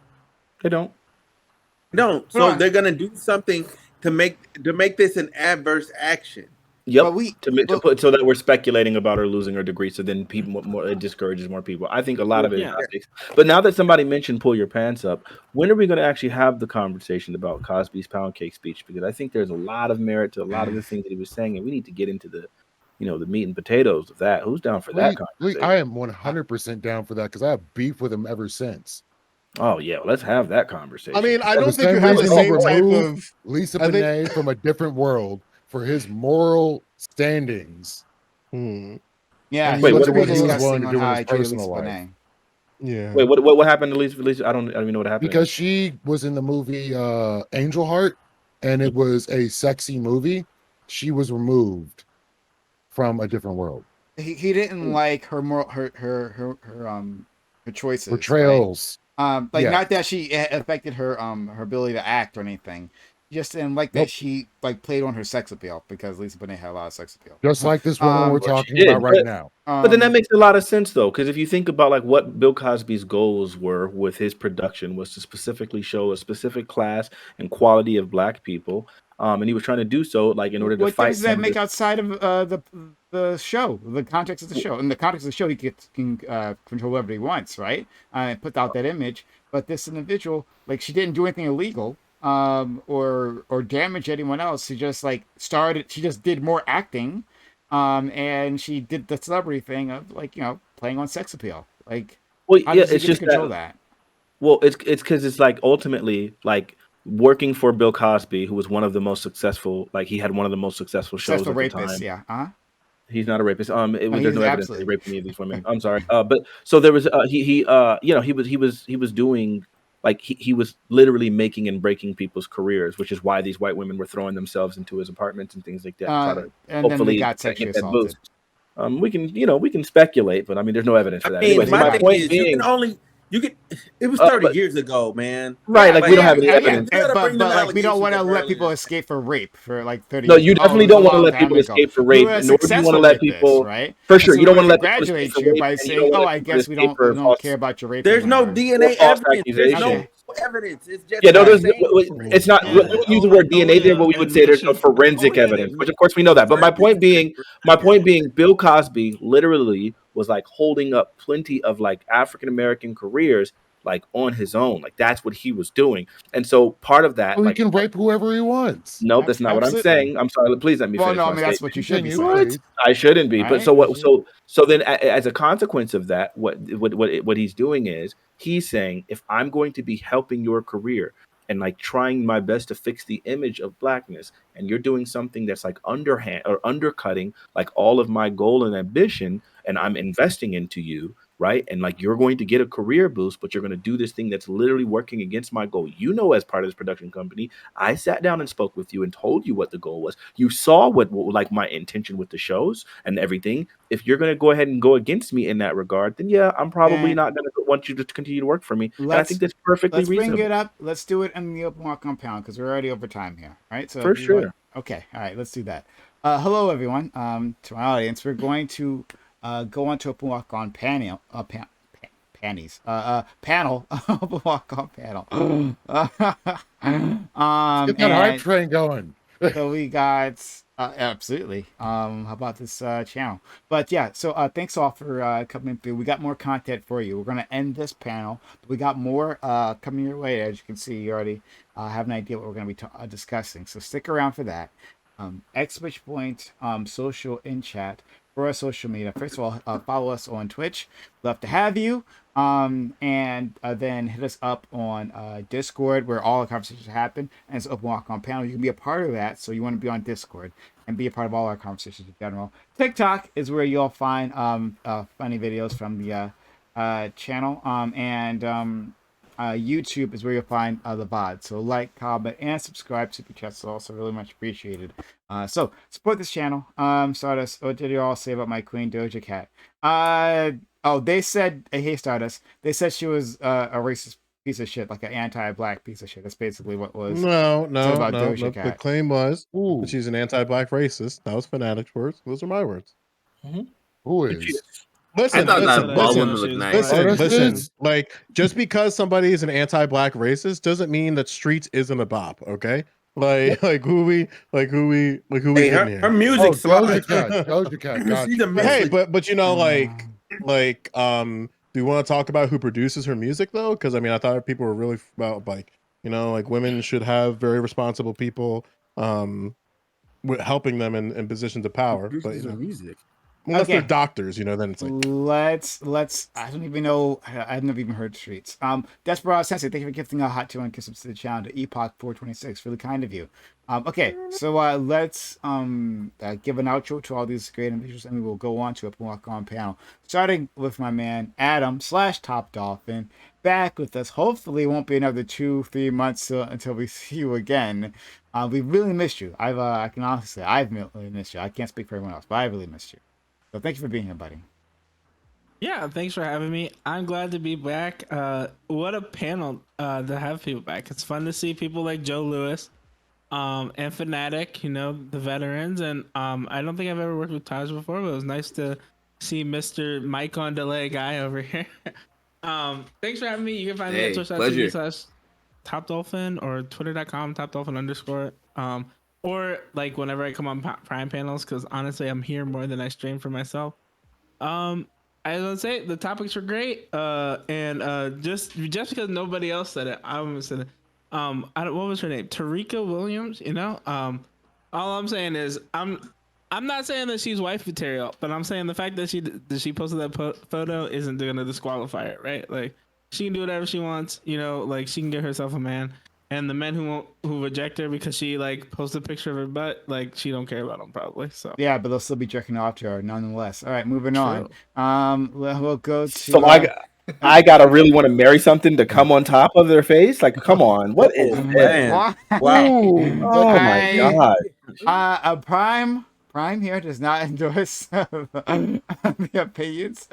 So they're gonna do something to make this an adverse action. Yep. But we- to put so that we're speculating about her losing her degree, so then people it discourages more people. I think a lot of it is Yeah. optics. But now that somebody mentioned pull your pants up, when are we going to actually have the conversation about Cosby's pound cake speech? Because I think there's a lot of merit to a lot of the things that he was saying, and we need to get into the meat and potatoes of that. Who's down for that conversation? I am 100% down for that because I have beef with him ever since. Oh yeah, well, let's have that conversation. I mean, I For don't the think you same have the reason same he type removed of Lisa I think- Bonet from a different world for his moral standings. Yeah, And Wait, look what at what was he was disgusting willing to on do in how his I treated personal Lisa life. Bonet. Yeah. Wait, what happened to Lisa? I don't even know what happened. Because she was in the movie Angel Heart, and it was a sexy movie. She was removed from a different world. He didn't like her moral, her choices. Portrayals. Right? Yeah. Not that she affected her her ability to act or anything. Just didn't like that she played on her sex appeal because Lisa Bonet had a lot of sex appeal. Just like this woman we're Well, she talking did, about right now. But then that makes a lot of sense though, because if you think about like what Bill Cosby's goals were with his production was to specifically show a specific class and quality of black people, and he was trying to do so like in order to what fight. difference does that make outside of the show, the context of the show? In the context of the show, he can control whatever he wants, right? Put out that image. But this individual, like, she didn't do anything illegal, or damage anyone else. She just she just did more acting, and she did the celebrity thing of playing on sex appeal. Like, Well, how yeah, does he it's get to just control that? Well, it's because it's like ultimately like working for Bill Cosby, who was one of the most successful, like he had one of the most successful shows Successful at the rapist, time. yeah. He's not a rapist. There's he's no evidence that he absolutely. raped any of these women. I'm sorry. But so there was he was doing like he was literally making and breaking people's careers, which is why these white women were throwing themselves into his apartments and things like that to try to And then they hopefully got sexually get that assaulted. boost. We can speculate, but I mean, there's no evidence for that. Anyways, my my thing point is, being, it was 30 years ago, man. right? Like we don't have any evidence. But like we don't want to let people escape for rape for like 30 No, years. you definitely don't want to let people escape for rape, nor nor do you want to let people, right? for sure. So You don't want to let people congratulate escape for you rape, by and you saying, don't "Oh, want I to guess we don't care about your rape." There's no anymore." DNA false evidence. There's no accusation. evidence. It's just Yeah, no, it's not. We wouldn't use the word DNA there, but we would say there's no forensic evidence, which of course we know that. But my point being, Bill Cosby literally was like holding up plenty of like African American careers like on his own. Like that's what he was doing. And so part of that, Well, he like, can rape whoever he wants. nope, that's not what I'm Absolutely. saying. I'm sorry. Please let me Well, finish no, I my mean that's statement. what you should be Continue, saying. please. I shouldn't be. But Right? so what? So then, as a consequence of that, what he's doing is he's saying, if I'm going to be helping your career and like trying my best to fix the image of blackness, and you're doing something that's like underhand or undercutting like all of my goal and ambition, and I'm investing into you, right? And like you're going to get a career boost, but you're going to do this thing that's literally working against my goal. You know, as part of this production company, I sat down and spoke with you and told you what the goal was. You saw what like my intention with the shows and everything. If you're going to go ahead and go against me in that regard, then yeah, I'm probably not going to want you to continue to work for me. And I think that's perfectly reasonable. Bring it up. Let's do it in the open walk compound because we're already over time here, right? So for sure. Okay, all right, let's do that. Hello, everyone. To my audience, we're going to go on to open walk on panel. Panel. Open walk on panel. Get that hype train going. So we got absolutely. How about this channel? But yeah, so thanks all for coming through. We got more content for you. We're gonna end this panel, but we got more coming your way. As you can see, you already have an idea what we're gonna be discussing. So stick around for that. !point social in chat for our social media. First of all, follow us on Twitch. Love to have you. And then hit us up on Discord where all the conversations happen, and it's open walk on panel. You can be a part of that, so you want to be on Discord and be a part of all our conversations in general. TikTok is where you'll find funny videos from the channel, and YouTube is where you'll find the VOD. So like, comment, and subscribe. Super chats are also really much appreciated. So support this channel. Stardust, what did you all say about my queen Doja Cat? Oh, they said, hey Stardust, they said she was a racist piece of shit, like an anti-black piece of shit. That's basically what was no. Doja Cat. The claim was that she's an anti-black racist. That was Fanatic's words. Those are my words. Mm-hmm. Who is? Listen. Like, just because somebody is an anti-black racist doesn't mean that Streets isn't a bop. Okay. Like who we getting here? Her music, Doja Cat. Gotcha. Hey, but you know, do you want to talk about who produces her music though? Because I mean, I thought people were really about like, you know, like women should have very responsible people helping them in positions of power. But you know, music. Unless they're doctors, you know, then it's like let's I don't even know. I've never even heard Streets. Desperado Sensei, thank you for gifting a hot 2 and kiss to the channel to Epoch 426. Really kind of you. Okay, so let's give an outro to all these great individuals, and we will go on to a walk on panel, starting with my man Adam / Top Dolphin, back with us. Hopefully, it won't be another 2-3 months until we see you again. We really missed you. I can honestly say I've really missed you. I can't speak for everyone else, but I really missed you. So thank you for being here, buddy. Yeah, thanks for having me. I'm glad to be back. What a panel to have people back. It's fun to see people like Joe Lewis and Fanatic, you know, the veterans. And I don't think I've ever worked with Taj before, but it was nice to see Mr. Mike on delay guy over here. Thanks for having me. You can find me at twitch.tv/TopDolphin or twitter.com/TopDolphin_. Or like whenever I come on Prime panels, because honestly, I'm here more than I stream for myself. I was gonna say the topics were great, and just because nobody else said it, I almost said it. What was her name? Tarika Williams. You know. All I'm saying is I'm not saying that she's wife material, but I'm saying the fact that she posted that photo isn't gonna disqualify it, right? Like she can do whatever she wants. You know, like she can get herself a man. And the men who reject her because she like posted a picture of her butt, like she don't care about them probably. So Yeah, but they'll still be jerking off to her nonetheless. All right, moving True. on. We'll go to. So I gotta really want to marry something to come on top of their face. Like, come on, what is Oh, this? man. Wow. Oh my god! Prime here does not endorse the opinions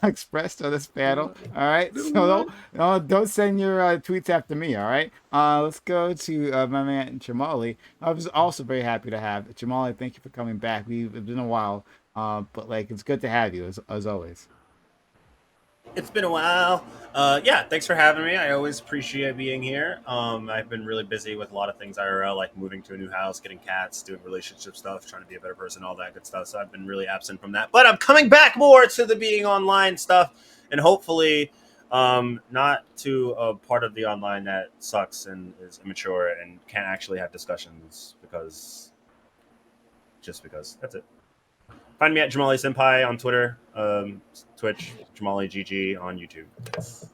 expressed on this panel. All right, so don't send your tweets after me. All right, let's go to my man Jamali. I was also very happy to have Jamali. Thank you for coming back. It's been a while, but like it's good to have you as always. It's been a while. Yeah, thanks for having me. I always appreciate being here. I've been really busy with a lot of things IRL, like moving to a new house, getting cats, doing relationship stuff, trying to be a better person, all that good stuff. So I've been really absent from that. But I'm coming back more to the being online stuff, and hopefully not to a part of the online that sucks and is immature and can't actually have discussions because that's it. Find me at Jamali Senpai on Twitter, Twitch, Jamali GG on YouTube.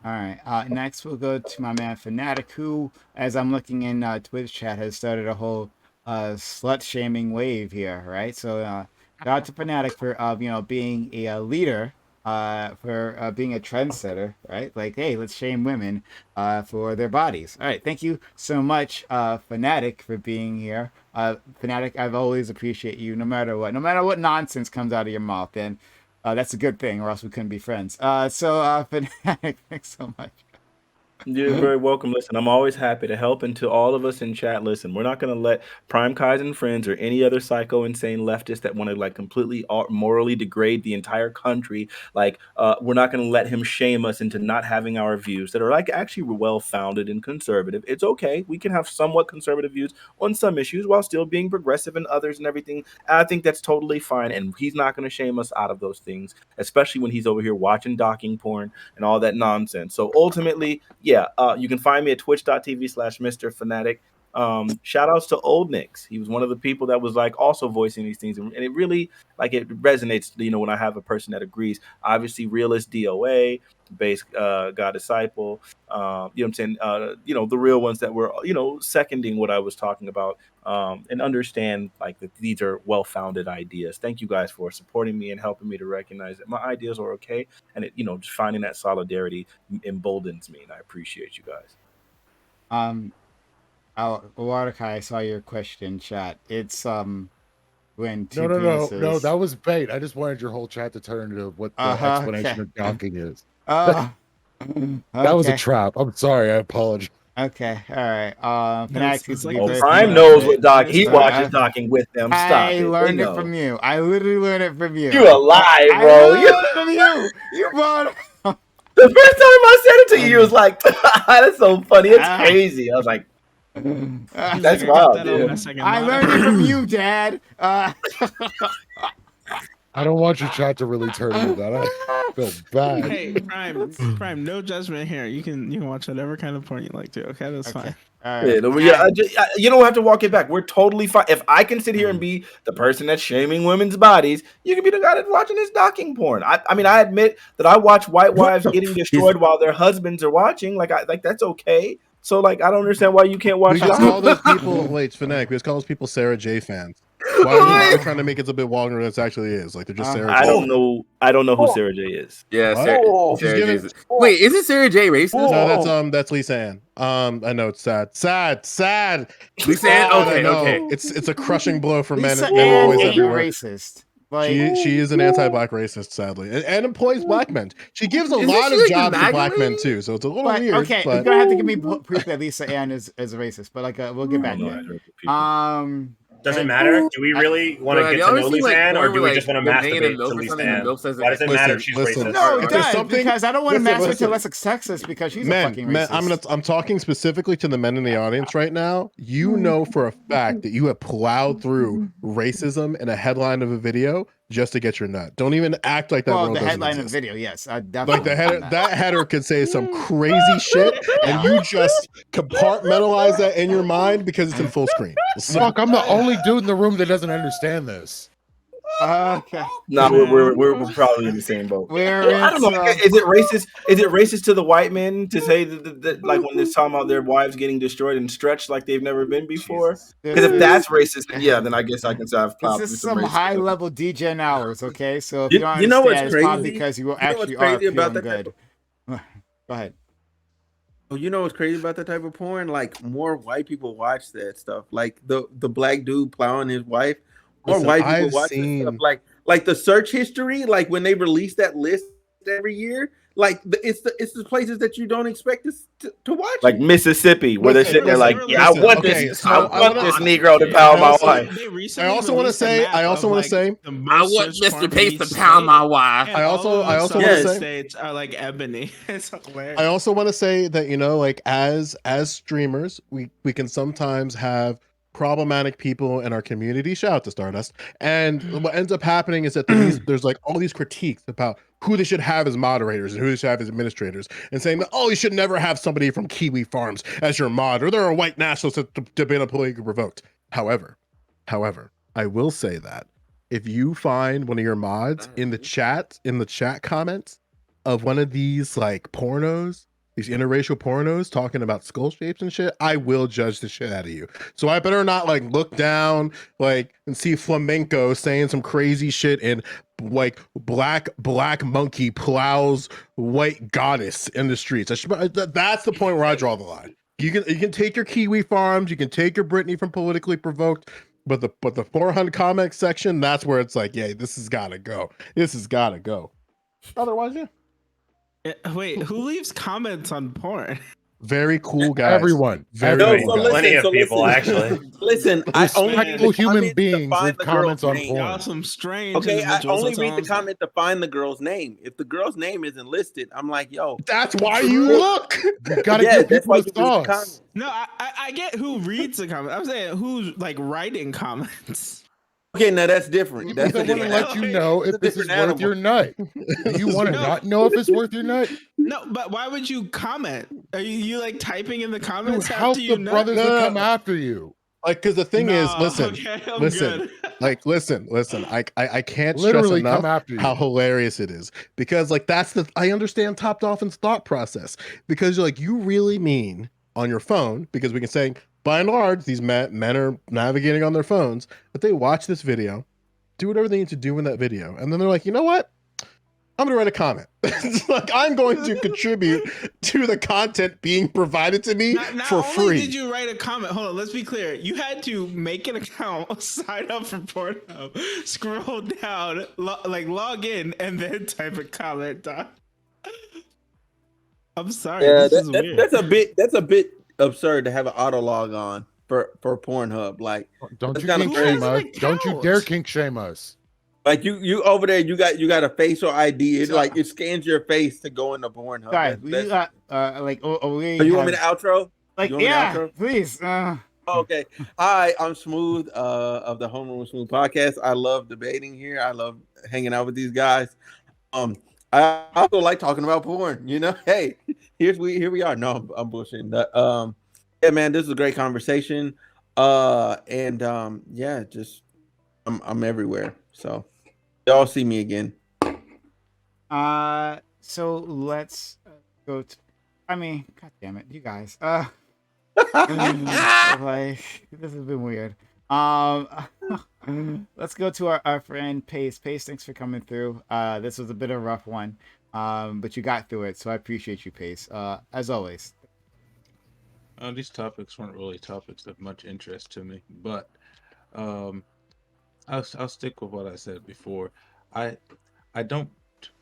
All right. Next, we'll go to my man Fanatic, who, as I'm looking in Twitch chat, has started a whole slut shaming wave here. Right. So, shout out to Fanatic for being a leader, for being a trendsetter. Right. Like, hey, let's shame women for their bodies. All right. Thank you so much, Fanatic, for being here. Fanatic, I've always appreciate you, no matter what nonsense comes out of your mouth, and that's a good thing, or else we couldn't be friends. So Fanatic, thanks so much. You're very welcome. Listen, I'm always happy to help, and to all of us in chat, listen, we're not going to let PrimeCayes and friends or any other psycho insane leftist that want to like completely morally degrade the entire country. Like, we're not going to let him shame us into not having our views that are like actually well founded and conservative. It's okay. We can have somewhat conservative views on some issues while still being progressive in others and everything. I think that's totally fine, and he's not going to shame us out of those things, especially when he's over here watching docking porn and all that nonsense. So ultimately, yeah, you can find me at twitch.tv/Mr. Fanatic. Shout outs to Old Nix. He was one of the people that was like also voicing these things, and it really like it resonates, when I have a person that agrees. Obviously, realist DOA, base God Disciple, you know what I'm saying, the real ones that were seconding what I was talking about, and understand like that these are well-founded ideas. Thank you guys for supporting me and helping me to recognize that my ideas are okay, and it, just finding that solidarity emboldens me, and I appreciate you guys. Waterkai, I saw your question chat. It's when two No, penises... that was bait. I just wanted your whole chat to turn into what the explanation of docking is. Okay. That was a trap. I'm sorry. I apologize. Okay, all right. Prime knows what doc. He watches docking with them. Stop I learned it from you. I literally learned it from you. You a lie, bro. I learned it from you. You brought it. The first time I said it to you, you was like, "That's so funny. It's crazy." I was like, "That's wild, dude." I learned it from you, Dad. I don't want your chat to really turn into that. I feel bad. Hey, Prime, no judgment here. You can watch whatever kind of porn you like to. Okay, that's fine. You don't have to walk it back. We're totally fine. If I can sit here and be the person that's shaming women's bodies, you can be the guy that's watching this docking porn. I mean, I admit that I watch white wives getting destroyed while their husbands are watching. Like that's okay. So like, I don't understand why you can't watch. We just call those people Fanatic. We just call those people Sarah J fans. Why are you trying to make it a bit longer than it actually is? Like they're just Sarah J. I don't know who Sarah J is. Yeah, Sarah J. Wait, isn't Sarah J racist? No, that's Lisa Ann. I know it's sad. Lisa Ann. Okay. It's a crushing blow for men. Lisa Men Ann boys ain't everywhere. racist. Like, she is an anti-black racist, sadly, and employs black men. She gives a lot of jobs to black men too, so it's a little weird. Okay, you're gonna have to give me proof that Lisa Ann is a racist, but like we'll get back to it. Does it matter? Do we really want to get to know Lisa Ann, or do we just want to masturbate to Lisa Ann? Why does it matter if she's racist? No, it does, because I don't want to masturbate to less sexist because she's a fucking racist. I'm talking specifically to the men in the audience right now. You know for a fact that you have plowed through racism in a headline of a video just to get your nut. Don't even act like that. Well, the headline of the video, yes, I definitely. Like the header, that header could say some crazy shit, and you just compartmentalize that in your mind because it's in full screen. Fuck, I'm the only dude in the room that doesn't understand this. Okay. No, we're probably in the same boat. Where Well, I don't know. it's, Is it racist? Is it racist to the white men to say that like when they're talking about their wives getting destroyed and stretched like they've never been before? Because if that's racist, then yeah, then I guess I can say I've This probably is some some racism. high level DGen hours, okay? So if you don't You know what's understand, it's probably crazy? because you You know what's actually are crazy about feeling that type good. Go ahead. Oh, you know what's crazy about that type of porn? Like more white people watch that stuff. Like the black dude plowing his wife. More Listen, white people I've watch that stuff. seen Like the search history. Like when they release that list every year. Like it's the places that you don't expect to watch Like it. Mississippi, where they're Listen, sitting there listen, like, yeah, I listen. want Okay, this. so I I want wanna- this Negro to Yeah, pound my also- wife. They recently I also wanna released a say- map I also of, wanna like, say- the I most want searched porn Mr. from Pace each to pound state. my wife. And I also- all of the I also southern wanna say- states are like ebony. It's hilarious. I also want to say that, you know, like as streamers, we can sometimes have problematic people in our community. Shout out to Stardust. And what ends up happening is that there's like all these critiques about who they should have as moderators and who they should have as administrators, and saying that, oh, you should never have somebody from Kiwi Farms as your mod, or there are white nationalists to be politically revoked. However, I will say that if you find one of your mods in the chat comments of one of these like pornos, these interracial pornos talking about skull shapes and shit, I will judge the shit out of you. So I better not like look down like and see flamenco saying some crazy shit and like black monkey plows white goddess in the streets. That's the point where I draw the line. You can take your Kiwi Farms, you can take your Brittany from Politically Provoked, but the 400 comment section, that's where it's like, yeah, this has got to go. This has got to go. Otherwise, yeah. Wait, who leaves comments on porn? Very cool guys. Everyone. Very No, cool so guys. Plenty of listen, people, actually. Listen, I only read Respectful the human comments to beings find leave the comments girl's on name. porn. Y'all some strange Okay, I individuals. only that's all read the I'm saying. comment to find the girl's name. If the girl's name isn't listed, I'm like, yo, That's why you look. You gotta yeah, give that's people why the you read the sauce. comments. No, I get who reads the comment. I'm saying who's like writing comments. Okay, now that's different. People That's a that want to different let you animal. know It's if a this is different worth your animal. nut. Do you want to No. not know if it's worth your nut? No, but why would you comment? Are you like typing in the To comments help after you the know? brothers that No. come after you. Like, because the thing is, No, listen, okay, I'm listen, good. like, listen. I can't Literally stress come enough after how you. hilarious it is, because like I understand Top Dolphin's thought process, because you're like, you really mean on your phone, because we can say by and large these men are navigating on their phones, but they watch this video, do whatever they need to do in that video, and then they're like, you know what? I'm gonna write a comment. It's like, I'm going to contribute to the content being provided to me Not for only free. did you write a comment, hold on, let's be clear. You had to make an account, sign up for Pornhub, scroll down, log in, and then type a comment. Dog. I'm sorry, Yeah, this is weird. that's a bit absurd to have an auto log on for Pornhub. Like, Don't that's you kinda kink Who has shame an us. Don't you account? dare kink shame us. like you over there, you got a facial ID. It So- like it scans your face to go into Pornhub. Sorry, That's- we got like we Oh, you want me to outro? like you want me to yeah, outro? please. Oh, okay. Hi, I'm Smooth of the Homeroom with Smooth podcast. I love debating here. I love hanging out with these guys. I also like talking about porn. You know, hey, here we are. No, I'm bullshitting. Yeah, man, this is a great conversation. Yeah, just I'm everywhere. So y'all see me again. So let's go to. I mean, god damn it, you guys. Like this has been weird. Let's go to our friend Pace. Pace, thanks for coming through. This was a bit of a rough one, but you got through it, so I appreciate you, Pace. As always. These topics weren't really topics of much interest to me, but I'll stick with what I said before. I don't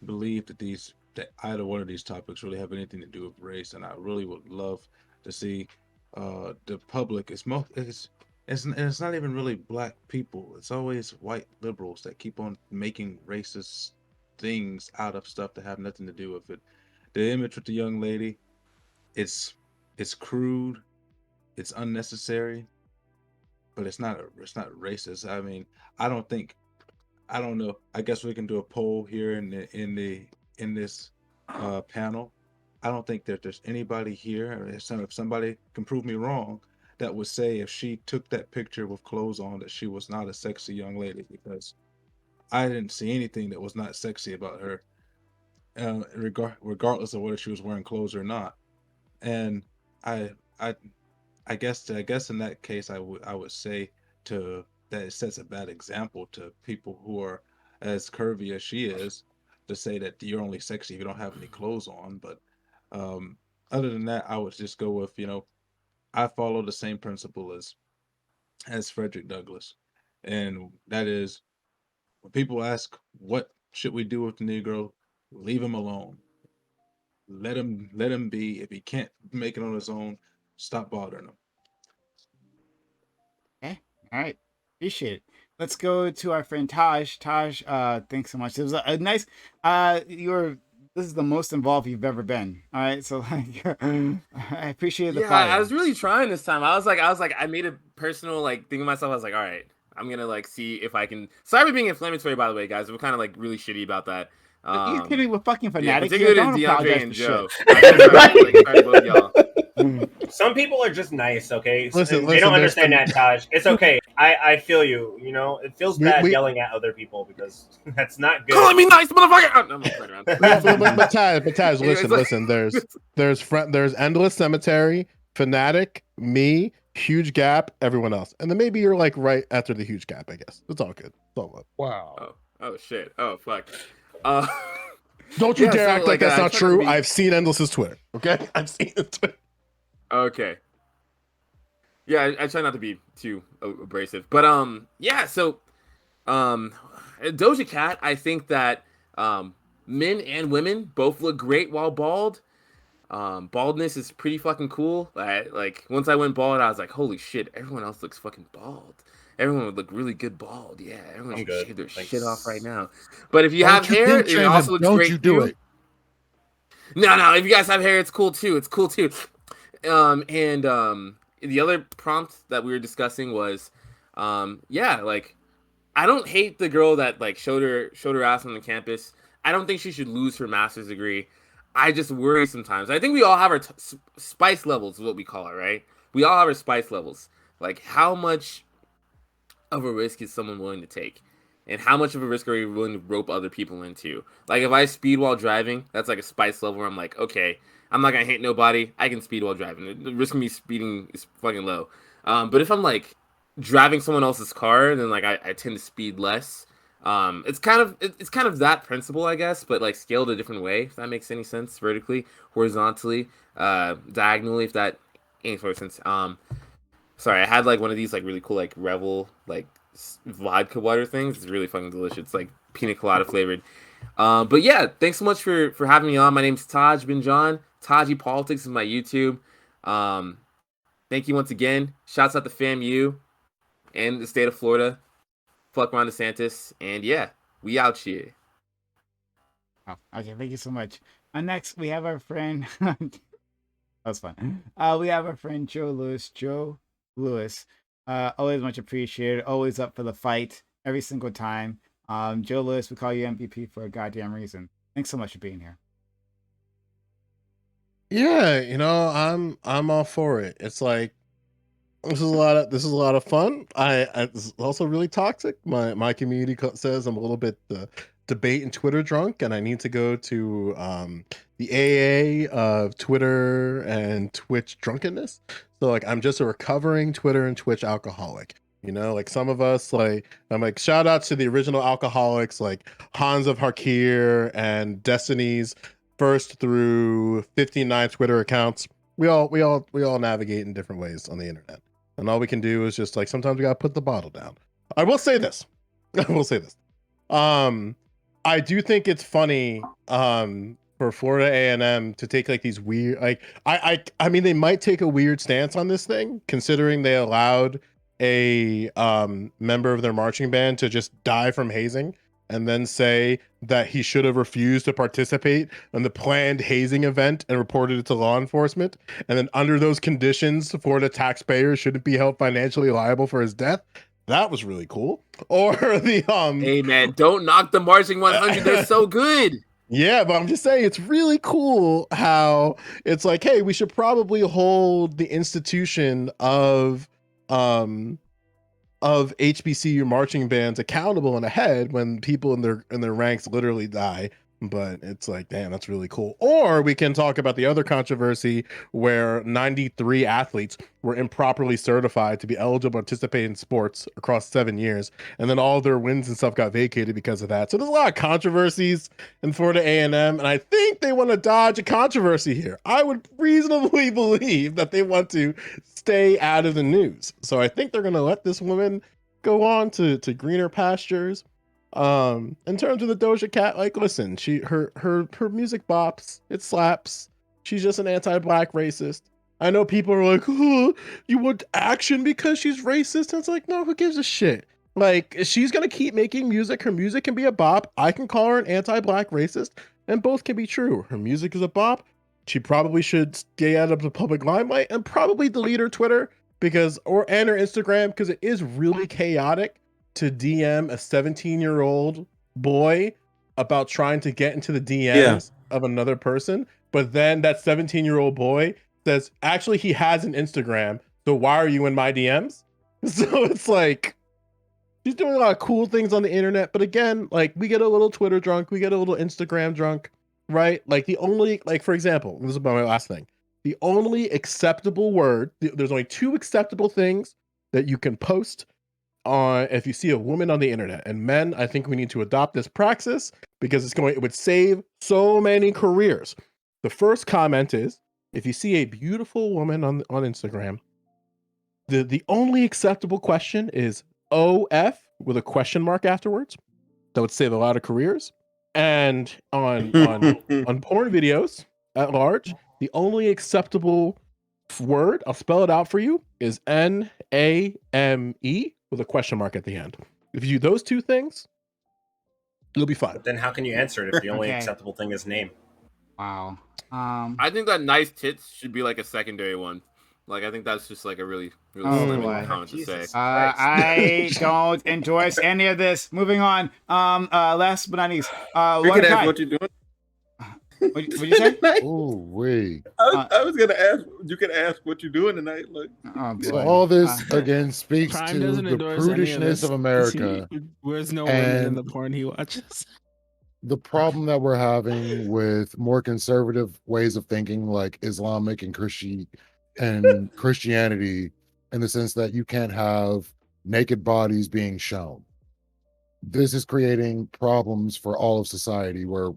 believe that either one of these topics really have anything to do with race, and I really would love to see the public. It's not even really black people. It's always white liberals that keep on making racist things out of stuff that have nothing to do with it. The image with the young lady, it's crude, it's unnecessary, but it's not racist. I mean, I don't know. I guess we can do a poll here in this panel. I don't think that there's anybody here, or if somebody can prove me wrong, that would say if she took that picture with clothes on that she was not a sexy young lady, because I didn't see anything that was not sexy about her, regardless of whether she was wearing clothes or not. And I I I guess in that case I would say to that it sets a bad example to people who are as curvy as she is, to say that you're only sexy if you don't have any clothes on. But um, other than that, I would just go with, I follow the same principle as Frederick Douglass, and that is, when people ask what should we do with the Negro, leave him alone. Let him be. If he can't make it on his own, stop bothering him. Okay. All right. Appreciate it. Let's go to our friend Taj. Taj, thanks so much. It was a nice. This is the most involved you've ever been. All right. So I appreciate the Yeah, fire. I was really trying this time. I was like, I made a personal like thing of myself. I was like, all right, I'm gonna like see if I can. Sorry for being inflammatory, by the way, guys. We're kind of like really shitty about that. You kidding me with fucking Yeah, fanatics? particularly Don't apologize DeAndre and for Joe. shit. Sorry to both y'all. Some people are just nice, okay? Listen, They don't listen, understand that, Taj. It's okay. I feel you. You know, it feels bad yelling at other people because that's not good. Calling me nice, motherfucker. Oh, no, I'm not playing around. but Taz, listen. There's Endless Cemetery, Fanatic, me, Huge Gap, everyone else, and then maybe you're like right after the Huge Gap. I guess it's all good. It's all good. Wow. Oh shit. Oh fuck. Don't you dare act like that's not true. Be... I've seen Endless's Twitter. Okay, I've seen his Twitter. Okay. Yeah, I try not to be too abrasive, but yeah. So, Doja Cat, I think that men and women both look great while bald. Baldness is pretty fucking cool. Like once I went bald, I was like, holy shit, everyone else looks fucking bald. Everyone would look really good bald. Yeah, everyone should shave their shit off right now. But if you have hair, it also looks great. Don't you do it? No. If you guys have hair, it's cool too. It's cool too. And the other prompt that we were discussing was, yeah, like I don't hate the girl that like showed her ass on the campus. I don't think she should lose her master's degree. I just worry sometimes. I think we all have our spice levels, is what we call it, right? We all have our spice levels. Like how much of a risk is someone willing to take, and how much of a risk are you willing to rope other people into? Like if I speed while driving, that's like a spice level where I'm like, okay, I'm not gonna hit nobody, I can speed while driving. The risk of me speeding is fucking low. But if I'm like driving someone else's car, then like I tend to speed less. It's kind of that principle, I guess, but like scaled a different way, if that makes any sense. Vertically, horizontally, diagonally, if that makes more sense. Sorry, I had like one of these like really cool like Revel like vodka water things. It's really fucking delicious. It's like pina colada flavored. But yeah, thanks so much for having me on. My name's Taj Bin John. Taji Politics is my YouTube. Thank you once again. Shouts out to FAMU and the state of Florida. Fuck Ron DeSantis. And yeah, we out here. Oh, okay, thank you so much. Next, we have our friend. That was fun. We have our friend Joe Lewis. Joe Lewis, always much appreciated. Always up for the fight every single time. Joe Lewis, we call you MVP for a goddamn reason. Thanks so much for being here. Yeah, I'm all for it. It's like this is a lot of fun. It's also really toxic. My community says I'm a little bit debate and Twitter drunk, and I need to go to the AA of Twitter and Twitch drunkenness. So like I'm just a recovering Twitter and Twitch alcoholic. Like some of us, like I'm like shout out to the original alcoholics like Hans of Harkir and Destiny's first through 59 Twitter accounts. We all navigate in different ways on the internet. And all we can do is just like sometimes we gotta put the bottle down. I will say this. I do think it's funny for Florida A&M to take like these weird like I mean they might take a weird stance on this thing considering they allowed a member of their marching band to just die from hazing and then say that he should have refused to participate in the planned hazing event and reported it to law enforcement. And then under those conditions, Florida taxpayers shouldn't be held financially liable for his death. That was really cool. Or the hey man, don't knock the marching 100. They're so good. Yeah, but I'm just saying it's really cool how it's like, hey, we should probably hold the institution of of HBCU marching bands accountable and ahead when people in their ranks literally die. But it's like, damn, that's really cool. Or we can talk about the other controversy where 93 athletes were improperly certified to be eligible to participate in sports across 7 years, and then all their wins and stuff got vacated because of that. So there's a lot of controversies in Florida A&M, and I think they want to dodge a controversy here. I would reasonably believe that they want to stay out of the news. So I think they're going to let this woman go on to greener pastures. In terms of the Doja Cat, like, listen, her music bops, it slaps. She's just an anti-black racist. I know people are like, oh, you want action because she's racist? And it's like, no, who gives a shit? Like, she's gonna keep making music. Her music can be a bop. I can call her an anti-black racist, and both can be true. Her music is a bop. She probably should stay out of the public limelight and probably delete her Twitter and her Instagram, because it is really chaotic to DM a 17-year-old boy about trying to get into the DMs of another person, but then that 17-year-old boy says, actually, he has an Instagram, so why are you in my DMs? So it's like, she's doing a lot of cool things on the internet, but again, like, we get a little Twitter drunk, we get a little Instagram drunk, right? Like, the only, like, for example, this is about my last thing, the only acceptable word, there's only 2 acceptable things that you can post on if you see a woman on the internet. And men, I think we need to adopt this praxis because it would save so many careers. The first comment is, if you see a beautiful woman on Instagram, the only acceptable question is OF with a question mark afterwards. That would save a lot of careers. And on porn videos at large, the only acceptable word, I'll spell it out for you, is NAME with a question mark at the end. If you do those 2 things, you'll be fine. But then how can you answer it if the only acceptable thing is name? Wow. I think that nice tits should be like a secondary one. Like, I think that's just like a really slimming comment to say. I don't endorse any of this. Moving on. Last but not least, You can ask what you're doing. What'd you say? Oh, wait. I was gonna ask. You can ask what you're doing tonight. Like, so all this again speaks Prime to doesn't the endorse any prudishness of America. Where's no women in the porn he watches? The problem that we're having with more conservative ways of thinking, like Islamic and Christianity, in the sense that you can't have naked bodies being shown. This is creating problems for all of society where,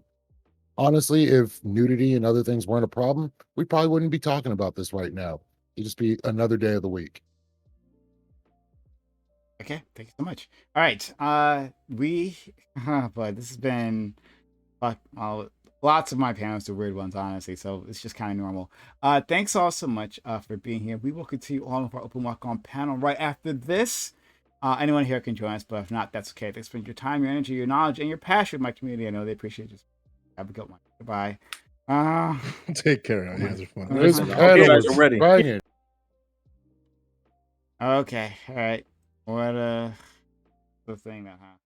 honestly, if nudity and other things weren't a problem, we probably wouldn't be talking about this right now. It'd just be another day of the week. Okay, thank you so much. All right, but this has been lots of my panels are weird ones, honestly, so it's just kind of normal. Thanks all so much for being here. We will continue all of our open walk on panel right after this. Anyone here can join us, but if not, that's okay. Thanks for your time, your energy, your knowledge, and your passion with my community. I know they appreciate it. Have a good one. Goodbye. Take care. You guys are fun. Okay, all right. What the thing that happened?